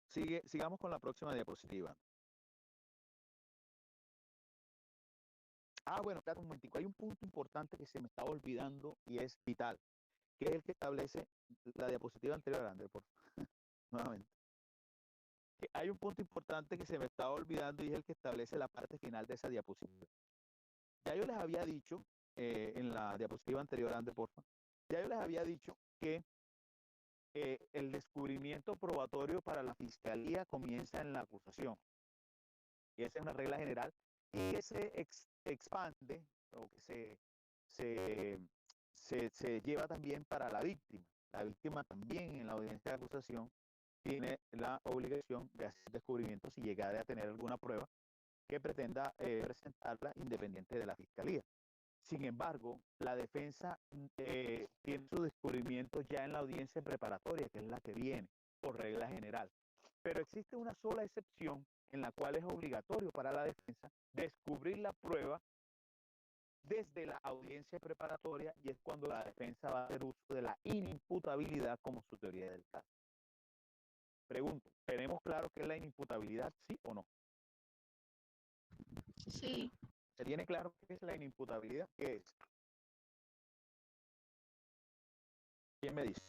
Sigamos con la próxima diapositiva. Bueno, espérate un momentico. Hay un punto importante que se me estaba olvidando y es vital, que es el que establece la diapositiva anterior, André, por favor, nuevamente. Hay un punto importante que se me estaba olvidando y es el que establece la parte final de esa diapositiva. Ya yo les había dicho, en la diapositiva anterior, André, por favor, ya yo les había dicho que el descubrimiento probatorio para la fiscalía comienza en la acusación. Y esa es una regla general y que se expande o que se lleva también para la víctima. La víctima también en la audiencia de acusación tiene la obligación de hacer descubrimientos si llegara a tener alguna prueba que pretenda presentarla independiente de la fiscalía. Sin embargo, la defensa tiene su descubrimiento ya en la audiencia preparatoria, que es la que viene, por regla general. Pero existe una sola excepción en la cual es obligatorio para la defensa descubrir la prueba desde la audiencia preparatoria, y es cuando la defensa va a hacer uso de la inimputabilidad como su teoría del caso. Pregunto, ¿tenemos claro qué es la inimputabilidad, sí o no? Sí. ¿Se tiene claro qué es la inimputabilidad? ¿Qué es? ¿Quién me dice?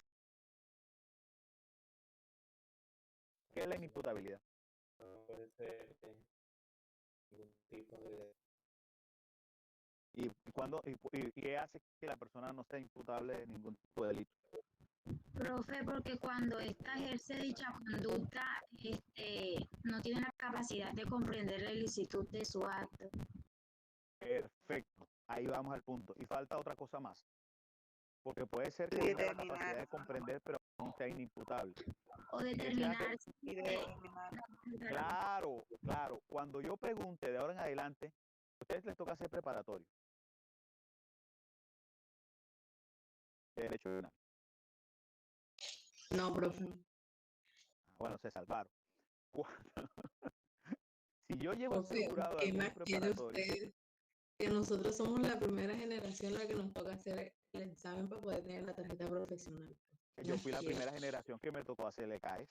¿Qué es la inimputabilidad? No puede ser ningún tipo de... ¿Y qué hace que la persona no sea imputable de ningún tipo de delito? Profe, porque cuando ésta ejerce dicha conducta, no tiene la capacidad de comprender la ilicitud de su acto. Perfecto, ahí vamos al punto. Y falta otra cosa más, porque puede ser que tenga la capacidad de comprender, pero no sea inimputable. O determinar. Claro. Cuando yo pregunte de ahora en adelante, a ustedes les toca hacer preparatorio. de derecho penal. No, profe. Bueno, se salvaron. Cuando- si yo llevo Profe, asegurado algún imagine preparatorio, usted que nosotros somos la primera generación la que nos toca hacer el examen para poder tener la tarjeta profesional. yo fui la Imagine. primera generación que me tocó hacer el ECAES,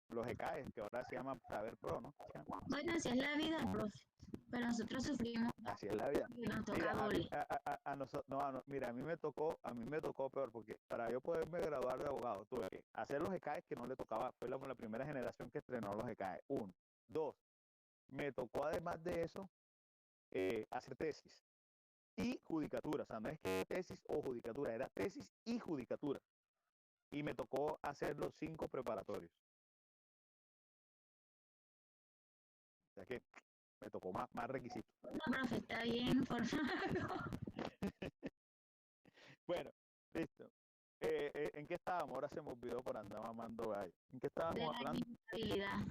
los ECAES, que ahora se llaman Saber Pro, ¿no? Se llama. Bueno, así es la vida, profe. Pero nosotros sufrimos Así es la vida. y nos toca Mira, a mí, doble. mira, a mí me tocó peor, porque para yo poderme graduar de abogado, tuve que hacer los ECAES que no le tocaba, fue la primera generación que estrenó los ECAES, uno. Dos, me tocó además de eso, hacer tesis y judicatura, o sea, no es que tesis o judicatura, era tesis y judicatura. Y me tocó hacer los 5 preparatorios. O sea que me tocó más requisitos. No, profe, está bien informado. Bueno, listo. ¿En qué estábamos? Ahora se me olvidó por andar mamando gallo. ¿En qué De estábamos la hablando? inimputabilidad.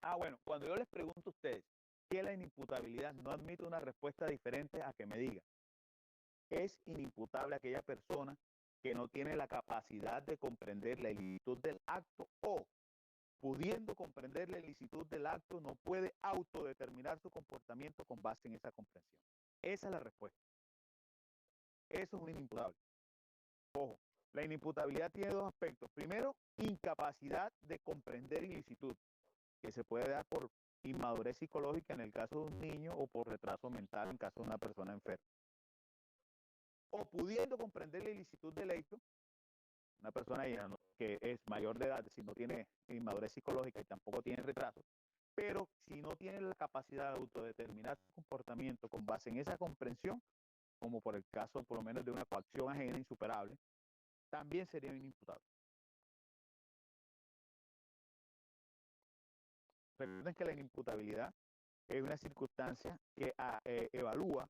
Ah, bueno, cuando yo les pregunto a ustedes qué es la inimputabilidad, no admito una respuesta diferente a que me digan. Es inimputable aquella persona que no tiene la capacidad de comprender la ilicitud del acto o, pudiendo comprender la ilicitud del acto, no puede autodeterminar su comportamiento con base en esa comprensión. Esa es la respuesta. Eso es un inimputable. Ojo, la inimputabilidad tiene dos aspectos. Primero, incapacidad de comprender ilicitud, que se puede dar por inmadurez psicológica en el caso de un niño o por retraso mental en caso de una persona enferma. O pudiendo comprender la ilicitud del hecho, una persona ya que es mayor de edad, si no tiene inmadurez psicológica y tampoco tiene retraso, pero si no tiene la capacidad de autodeterminar su comportamiento con base en esa comprensión, como por el caso por lo menos de una coacción ajena insuperable, también sería inimputable. Recuerden que la inimputabilidad es una circunstancia que evalúa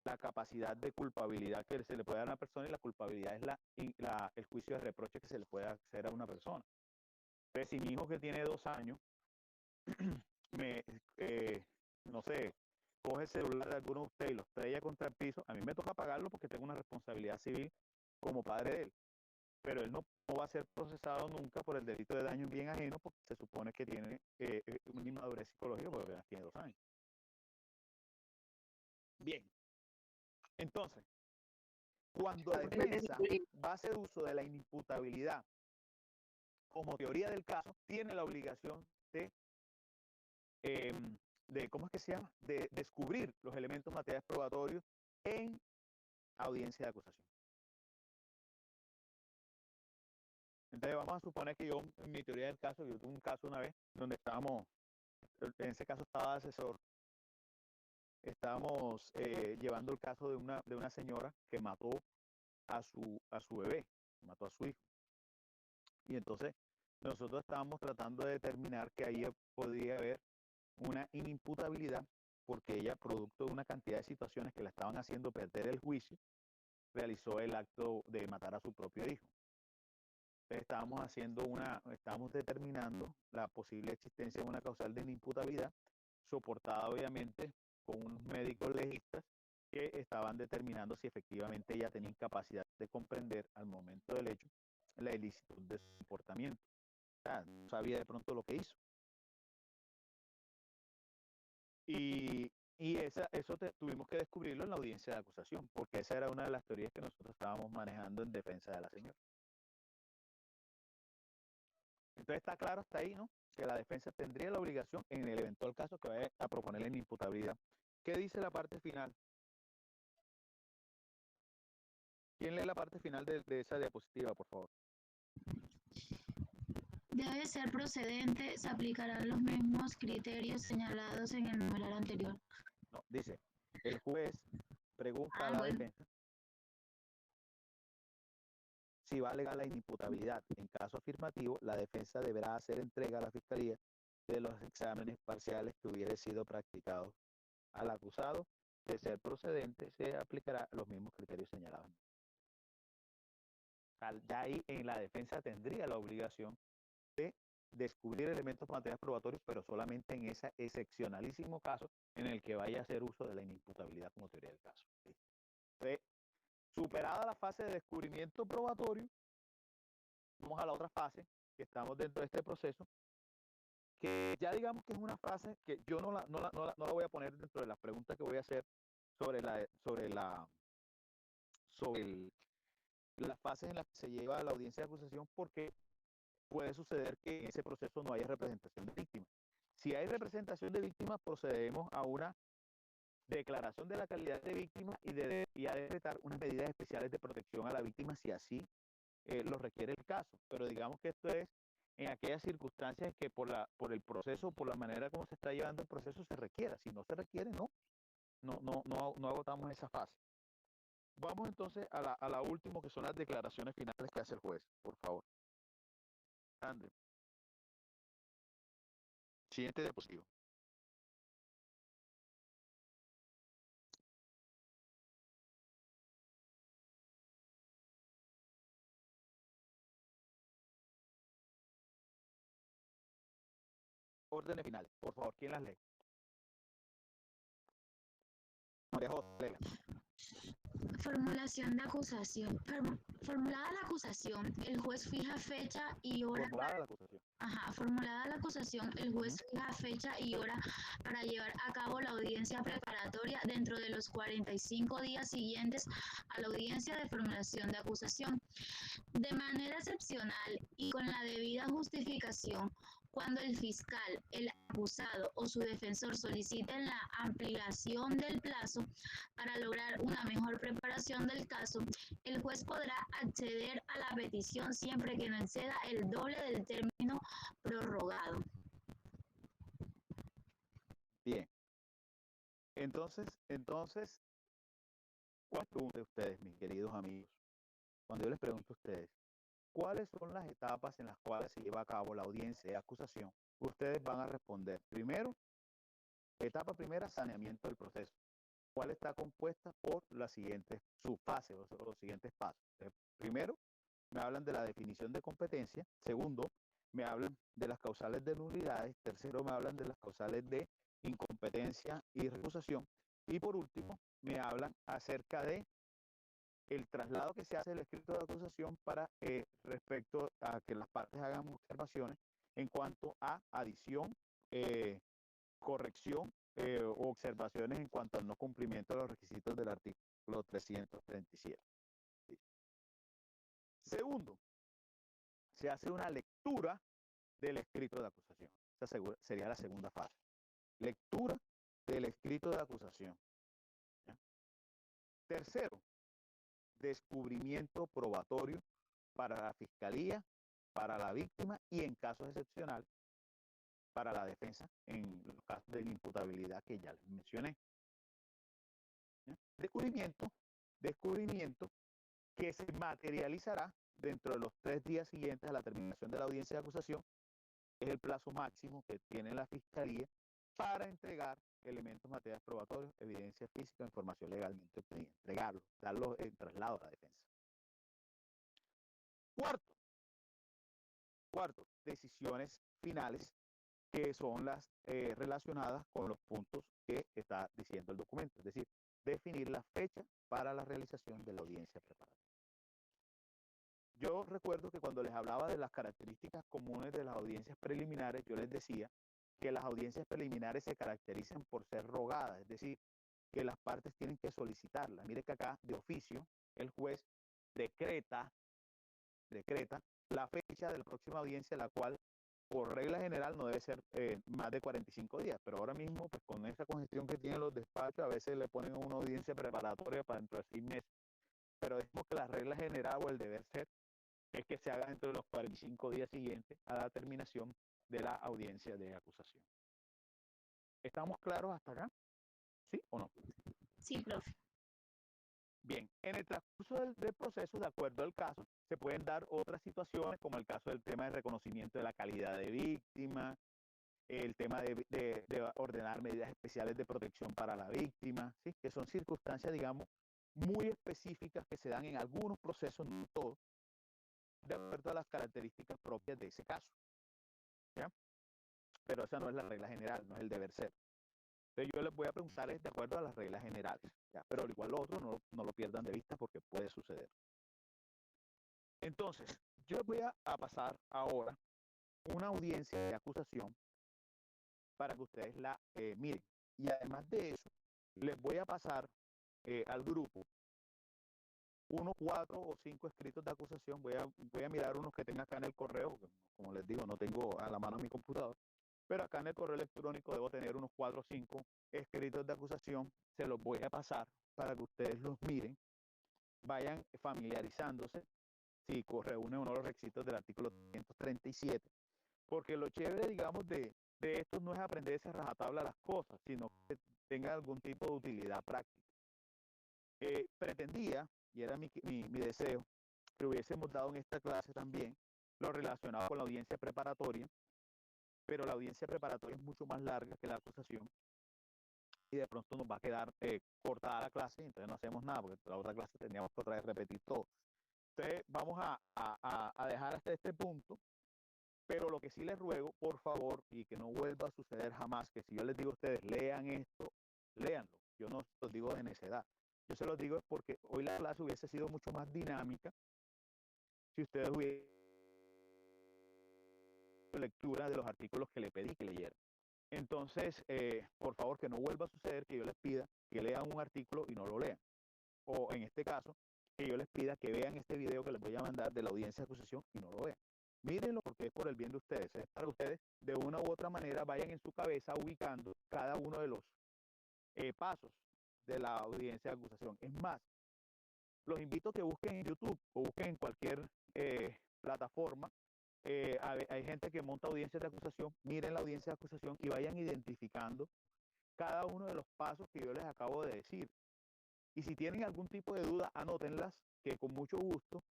la capacidad de culpabilidad que se le puede dar a una persona, y la culpabilidad es el juicio de reproche que se le puede hacer a una persona. Entonces, si mi hijo que tiene 2 años me, no sé, coge el celular de alguno de ustedes y lo estrella contra el piso, a mí me toca pagarlo porque tengo una responsabilidad civil como padre de él. Pero él no va a ser procesado nunca por el delito de daño en bien ajeno, porque se supone que tiene una inmadurez psicológica porque apenas tiene 2 años. Bien, entonces, cuando la defensa va a hacer uso de la inimputabilidad como teoría del caso, tiene la obligación ¿cómo es que se llama? De descubrir los elementos materiales probatorios en audiencia de acusación. Entonces vamos a suponer que yo, en mi teoría del caso, yo tuve un caso una vez donde en ese caso estaba de asesor, estábamos llevando el caso de una señora que mató a su bebé, mató a su hijo. Y entonces nosotros estábamos tratando de determinar que ahí podría haber una inimputabilidad porque ella, producto de una cantidad de situaciones que la estaban haciendo perder el juicio, realizó el acto de matar a su propio hijo. Estábamos determinando la posible existencia de una causal de inimputabilidad, soportada obviamente con unos médicos legistas que estaban determinando si efectivamente ella tenía incapacidad de comprender al momento del hecho la ilicitud de su comportamiento. O sea, no sabía de pronto lo que hizo. Y tuvimos que descubrirlo en la audiencia de acusación, porque esa era una de las teorías que nosotros estábamos manejando en defensa de la señora. Entonces está claro hasta ahí, ¿no? Que la defensa tendría la obligación, en el eventual caso que vaya a proponer la inimputabilidad. ¿Qué dice la parte final? ¿Quién lee la parte final de esa diapositiva, por favor? Debe ser procedente, se aplicarán los mismos criterios señalados en el numeral anterior. No, dice, el juez pregunta a la bueno. defensa si va a alegar la inimputabilidad. En caso afirmativo, la defensa deberá hacer entrega a la fiscalía de los exámenes parciales que hubiera sido practicados al acusado. De ser procedente, se aplicará los mismos criterios señalados. Ya ahí en la defensa tendría la obligación de descubrir elementos materiales probatorios, pero solamente en ese excepcionalísimo caso en el que vaya a hacer uso de la inimputabilidad como teoría del caso. Entonces, Superada la fase de descubrimiento probatorio, vamos a la otra fase, que estamos dentro de este proceso, que ya digamos que es una fase que yo no la voy a poner dentro de las preguntas que voy a hacer sobre las fases en las que se lleva la audiencia de acusación, porque puede suceder que en ese proceso no haya representación de víctimas. Si hay representación de víctimas, procedemos a una declaración de la calidad de víctima y a decretar unas medidas especiales de protección a la víctima si así lo requiere el caso. Pero digamos que esto es en aquellas circunstancias que por el proceso, por la manera como se está llevando el proceso, se requiera. Si no se requiere, no agotamos esa fase. Vamos entonces a la última, que son las declaraciones finales que hace el juez, por favor. André. Siguiente diapositiva. Órdenes finales, por favor, ¿quién las lee? María José, léela. Formulación de acusación. Formulada la acusación, el juez fija fecha y hora. Formulada la acusación. Formulada la acusación, el juez fija fecha y hora para llevar a cabo la audiencia preparatoria dentro de los 45 días siguientes a la audiencia de formulación de acusación. De manera excepcional y con la debida justificación, cuando el fiscal, el acusado o su defensor soliciten la ampliación del plazo para lograr una mejor preparación del caso, el juez podrá acceder a la petición siempre que no exceda el doble del término prorrogado. Bien. Entonces, ¿cuál pregunta de ustedes, mis queridos amigos? Cuando yo les pregunto a ustedes, ¿cuáles son las etapas en las cuales se lleva a cabo la audiencia de acusación? Ustedes van a responder. Primero, etapa primera, saneamiento del proceso, cuál está compuesta por las siguientes subfases o los siguientes pasos. Primero, me hablan de la definición de competencia. Segundo, me hablan de las causales de nulidades. Tercero, me hablan de las causales de incompetencia y recusación. Y por último, me hablan acerca de el traslado que se hace del escrito de acusación para respecto a que las partes hagan observaciones en cuanto a adición, corrección o observaciones en cuanto al no cumplimiento de los requisitos del artículo 337. Segundo, se hace una lectura del escrito de acusación. Esa sería la segunda fase. Lectura del escrito de acusación. ¿Ya? Tercero, descubrimiento probatorio para la fiscalía, para la víctima y en casos excepcionales para la defensa en los casos de imputabilidad que ya les mencioné. ¿Ya? Descubrimiento que se materializará dentro de los 3 días siguientes a la terminación de la audiencia de acusación. Es el plazo máximo que tiene la fiscalía para entregar elementos materiales probatorios, evidencia física, información legalmente obtenida, entregarlos, darlos en traslado a la defensa. Cuarto, decisiones finales que son las relacionadas con los puntos que está diciendo el documento, es decir, definir la fecha para la realización de la audiencia preparatoria. Yo recuerdo que cuando les hablaba de las características comunes de las audiencias preliminares, yo les decía que las audiencias preliminares se caracterizan por ser rogadas, es decir, que las partes tienen que solicitarlas. Mire que acá, de oficio, el juez decreta la fecha de la próxima audiencia, la cual, por regla general, no debe ser más de 45 días, pero ahora mismo, pues con esa congestión que tienen los despachos, a veces le ponen una audiencia preparatoria para dentro de 6 meses. Pero decimos que la regla general o el deber ser es que se haga dentro de los 45 días siguientes a la terminación de la audiencia de acusación. ¿Estamos claros hasta acá? ¿Sí o no? Sí, profe. Bien, en el transcurso del proceso, de acuerdo al caso, se pueden dar otras situaciones, como el caso del tema de reconocimiento de la calidad de víctima, el tema de ordenar medidas especiales de protección para la víctima, ¿sí? Que son circunstancias, digamos, muy específicas que se dan en algunos procesos, no todos, de acuerdo a las características propias de ese caso. ¿Ya? Pero esa no es la regla general, no es el deber ser. Entonces yo les voy a preguntar de acuerdo a las reglas generales, ¿ya? Pero igual lo otro no lo pierdan de vista porque puede Entonces, yo les voy a pasar ahora una audiencia de acusación para que ustedes la miren. Y además de eso, les voy a pasar al grupo unos 4 o 5 escritos de acusación. Voy a mirar unos que tenga acá en el correo, porque como les digo, no tengo a la mano mi computador, pero acá en el correo electrónico debo tener unos 4 o 5 escritos de acusación. Se los voy a pasar para que ustedes los miren, vayan familiarizándose si reúne o no los requisitos del artículo 337, porque lo chévere, digamos, de esto no es aprenderse a rajatabla las cosas, sino que tenga algún tipo de utilidad práctica. Pretendía, y era mi deseo, que hubiésemos dado en esta clase también lo relacionado con la audiencia preparatoria, pero la audiencia preparatoria es mucho más larga que la acusación y de pronto nos va a quedar cortada la clase, entonces no hacemos nada, porque la otra clase teníamos que otra vez repetir todo. Entonces vamos a dejar hasta este punto, pero lo que sí les ruego, por favor, y que no vuelva a suceder jamás, que si yo les digo a ustedes, lean esto, léanlo. Yo no se los digo de necedad. Yo se los digo es porque hoy la clase hubiese sido mucho más dinámica si ustedes hubiesen lectura de los artículos que le pedí que leyeran. Entonces, por favor, que no vuelva a suceder que yo les pida que lean un artículo y no lo lean. O en este caso, que yo les pida que vean este video que les voy a mandar de la audiencia de acusación y no lo vean. Mírenlo porque es por el bien de ustedes. Es para que ustedes, de una u otra manera, vayan en su cabeza ubicando cada uno de los pasos de la audiencia de acusación. Es más, los invito a que busquen en YouTube o busquen en cualquier plataforma. Hay gente que monta audiencias de acusación, miren la audiencia de acusación y vayan identificando cada uno de los pasos que yo les acabo de decir. Y si tienen algún tipo de duda, anótenlas, que con mucho gusto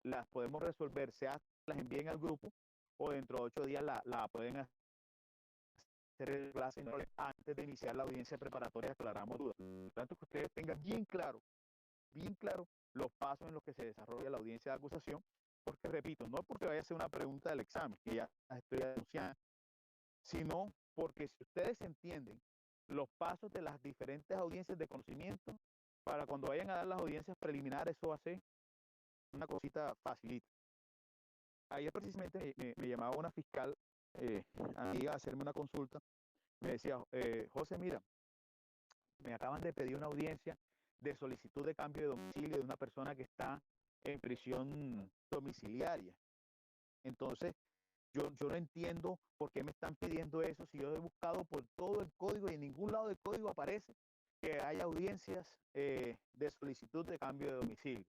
las podemos resolver, sea las envíen al grupo o dentro de 8 días la pueden hacer en clase. Antes de iniciar la audiencia preparatoria aclaramos dudas. Por lo tanto, que ustedes tengan bien claro los pasos en los que se desarrolla la audiencia de acusación, porque repito, no porque vaya a ser una pregunta del examen, que ya estoy anunciando, sino porque si ustedes entienden los pasos de las diferentes audiencias de conocimiento, para cuando vayan a dar las audiencias preliminares, eso va a ser una cosita facilita. Ayer precisamente me llamaba una fiscal amiga a hacerme una consulta. Me decía, José, mira, me acaban de pedir una audiencia de solicitud de cambio de domicilio de una persona que está en prisión domiciliaria. Entonces, yo no entiendo por qué me están pidiendo eso si yo he buscado por todo el código y en ningún lado del código aparece que hay audiencias de solicitud de cambio de domicilio.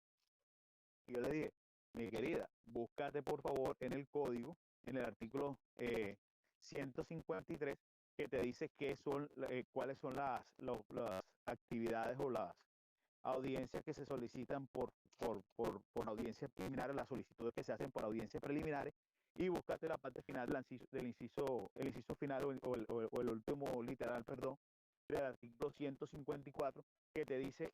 Y yo le dije, mi querida, búscate por favor en el código, en el artículo 153, que te dice cuáles son las actividades o las audiencias que se solicitan por audiencias preliminares, las solicitudes que se hacen por audiencias preliminares, y búscate la parte final el inciso final o el último literal, perdón, del artículo 154, que te dice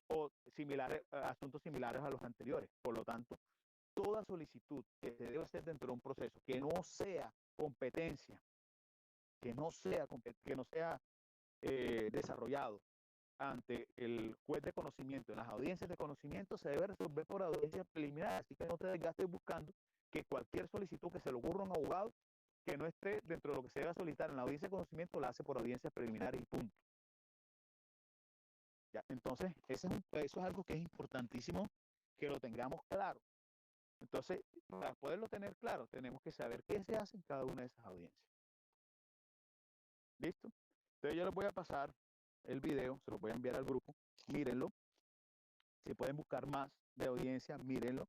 asuntos similares a los anteriores. Por lo tanto, toda solicitud que se debe hacer dentro de un proceso que no sea competencia, que no sea desarrollado ante el juez de conocimiento, en las audiencias de conocimiento, se debe resolver por audiencias preliminares. Así que no te desgastes buscando que cualquier solicitud que se le ocurra a un abogado que no esté dentro de lo que se debe solicitar en la audiencia de conocimiento, la hace por audiencias preliminares y punto. ¿Ya? Entonces, eso es algo que es importantísimo que lo tengamos claro. Entonces, para poderlo tener claro, tenemos que saber qué se hace en cada una de esas audiencias. ¿Listo? Entonces yo les voy a pasar el video, se lo voy a enviar al grupo, mírenlo. Si pueden buscar más de audiencia, mírenlo,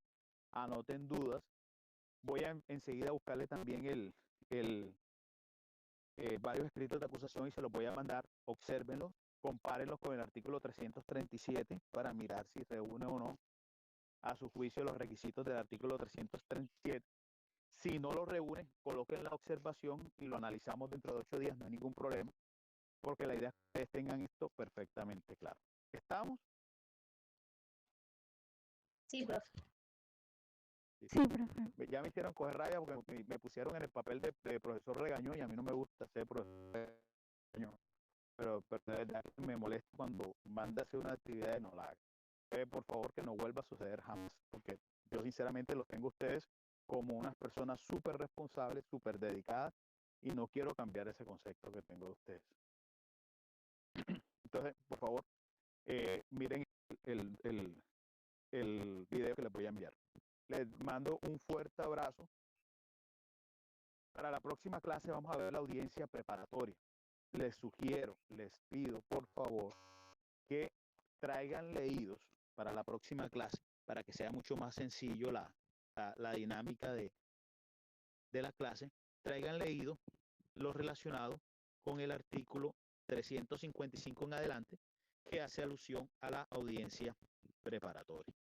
anoten dudas. Voy a enseguida buscarle también varios escritos de acusación y se los voy a mandar. Obsérvenlos, compárenlos con el artículo 337 para mirar si reúne o no a su juicio los requisitos del artículo 337. Si no lo reúne, coloquen la observación y lo analizamos dentro de 8 días, no hay ningún problema, porque la idea es que ustedes tengan esto perfectamente claro. ¿Estamos? Sí, profe. Sí, profe. Ya me hicieron coger rabia porque me pusieron en el papel de profesor regañón y a mí no me gusta ser profesor regañón. Pero de verdad que me molesta cuando manda a hacer una actividad y no la haga. Por favor, que no vuelva a suceder jamás, porque yo sinceramente los tengo a ustedes como unas personas súper responsables, súper dedicadas, y no quiero cambiar ese concepto que tengo de ustedes. Entonces, por favor, miren el video que les voy a enviar. Les mando un fuerte abrazo. Para la próxima clase vamos a ver la audiencia preparatoria. Les sugiero, les pido, por favor, que traigan leídos para la próxima clase, para que sea mucho más sencillo la dinámica de la clase. Traigan leídos los relacionados con el artículo 355 en adelante, que hace alusión a la audiencia preparatoria.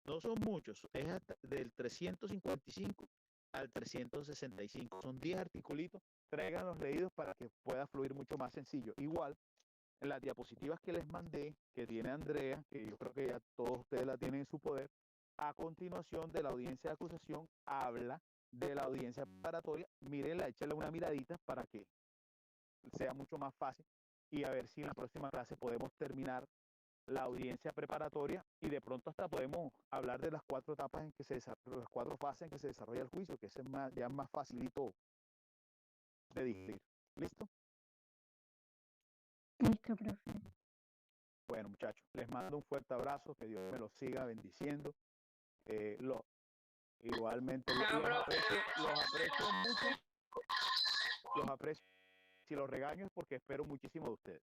No son muchos, es hasta del 355 al 365. Son 10 articulitos. Traigan los leídos para que pueda fluir mucho más sencillo. Igual, en las diapositivas que les mandé, que tiene Andrea, que yo creo que ya todos ustedes la tienen en su poder, a continuación de la audiencia de acusación, habla de la audiencia preparatoria. Mírenla, échenle una miradita para que sea mucho más fácil, y a ver si en la próxima clase podemos terminar la audiencia preparatoria y de pronto hasta podemos hablar de las 4 etapas en que las 4 fases en que se desarrolla el juicio, que ese es ya más facilito de digerir. ¿Listo? Listo, profe. Bueno, muchachos, les mando un fuerte abrazo, que Dios me los siga bendiciendo. Igualmente los aprecio mucho, los aprecio. Si los regaño es porque espero muchísimo de ustedes.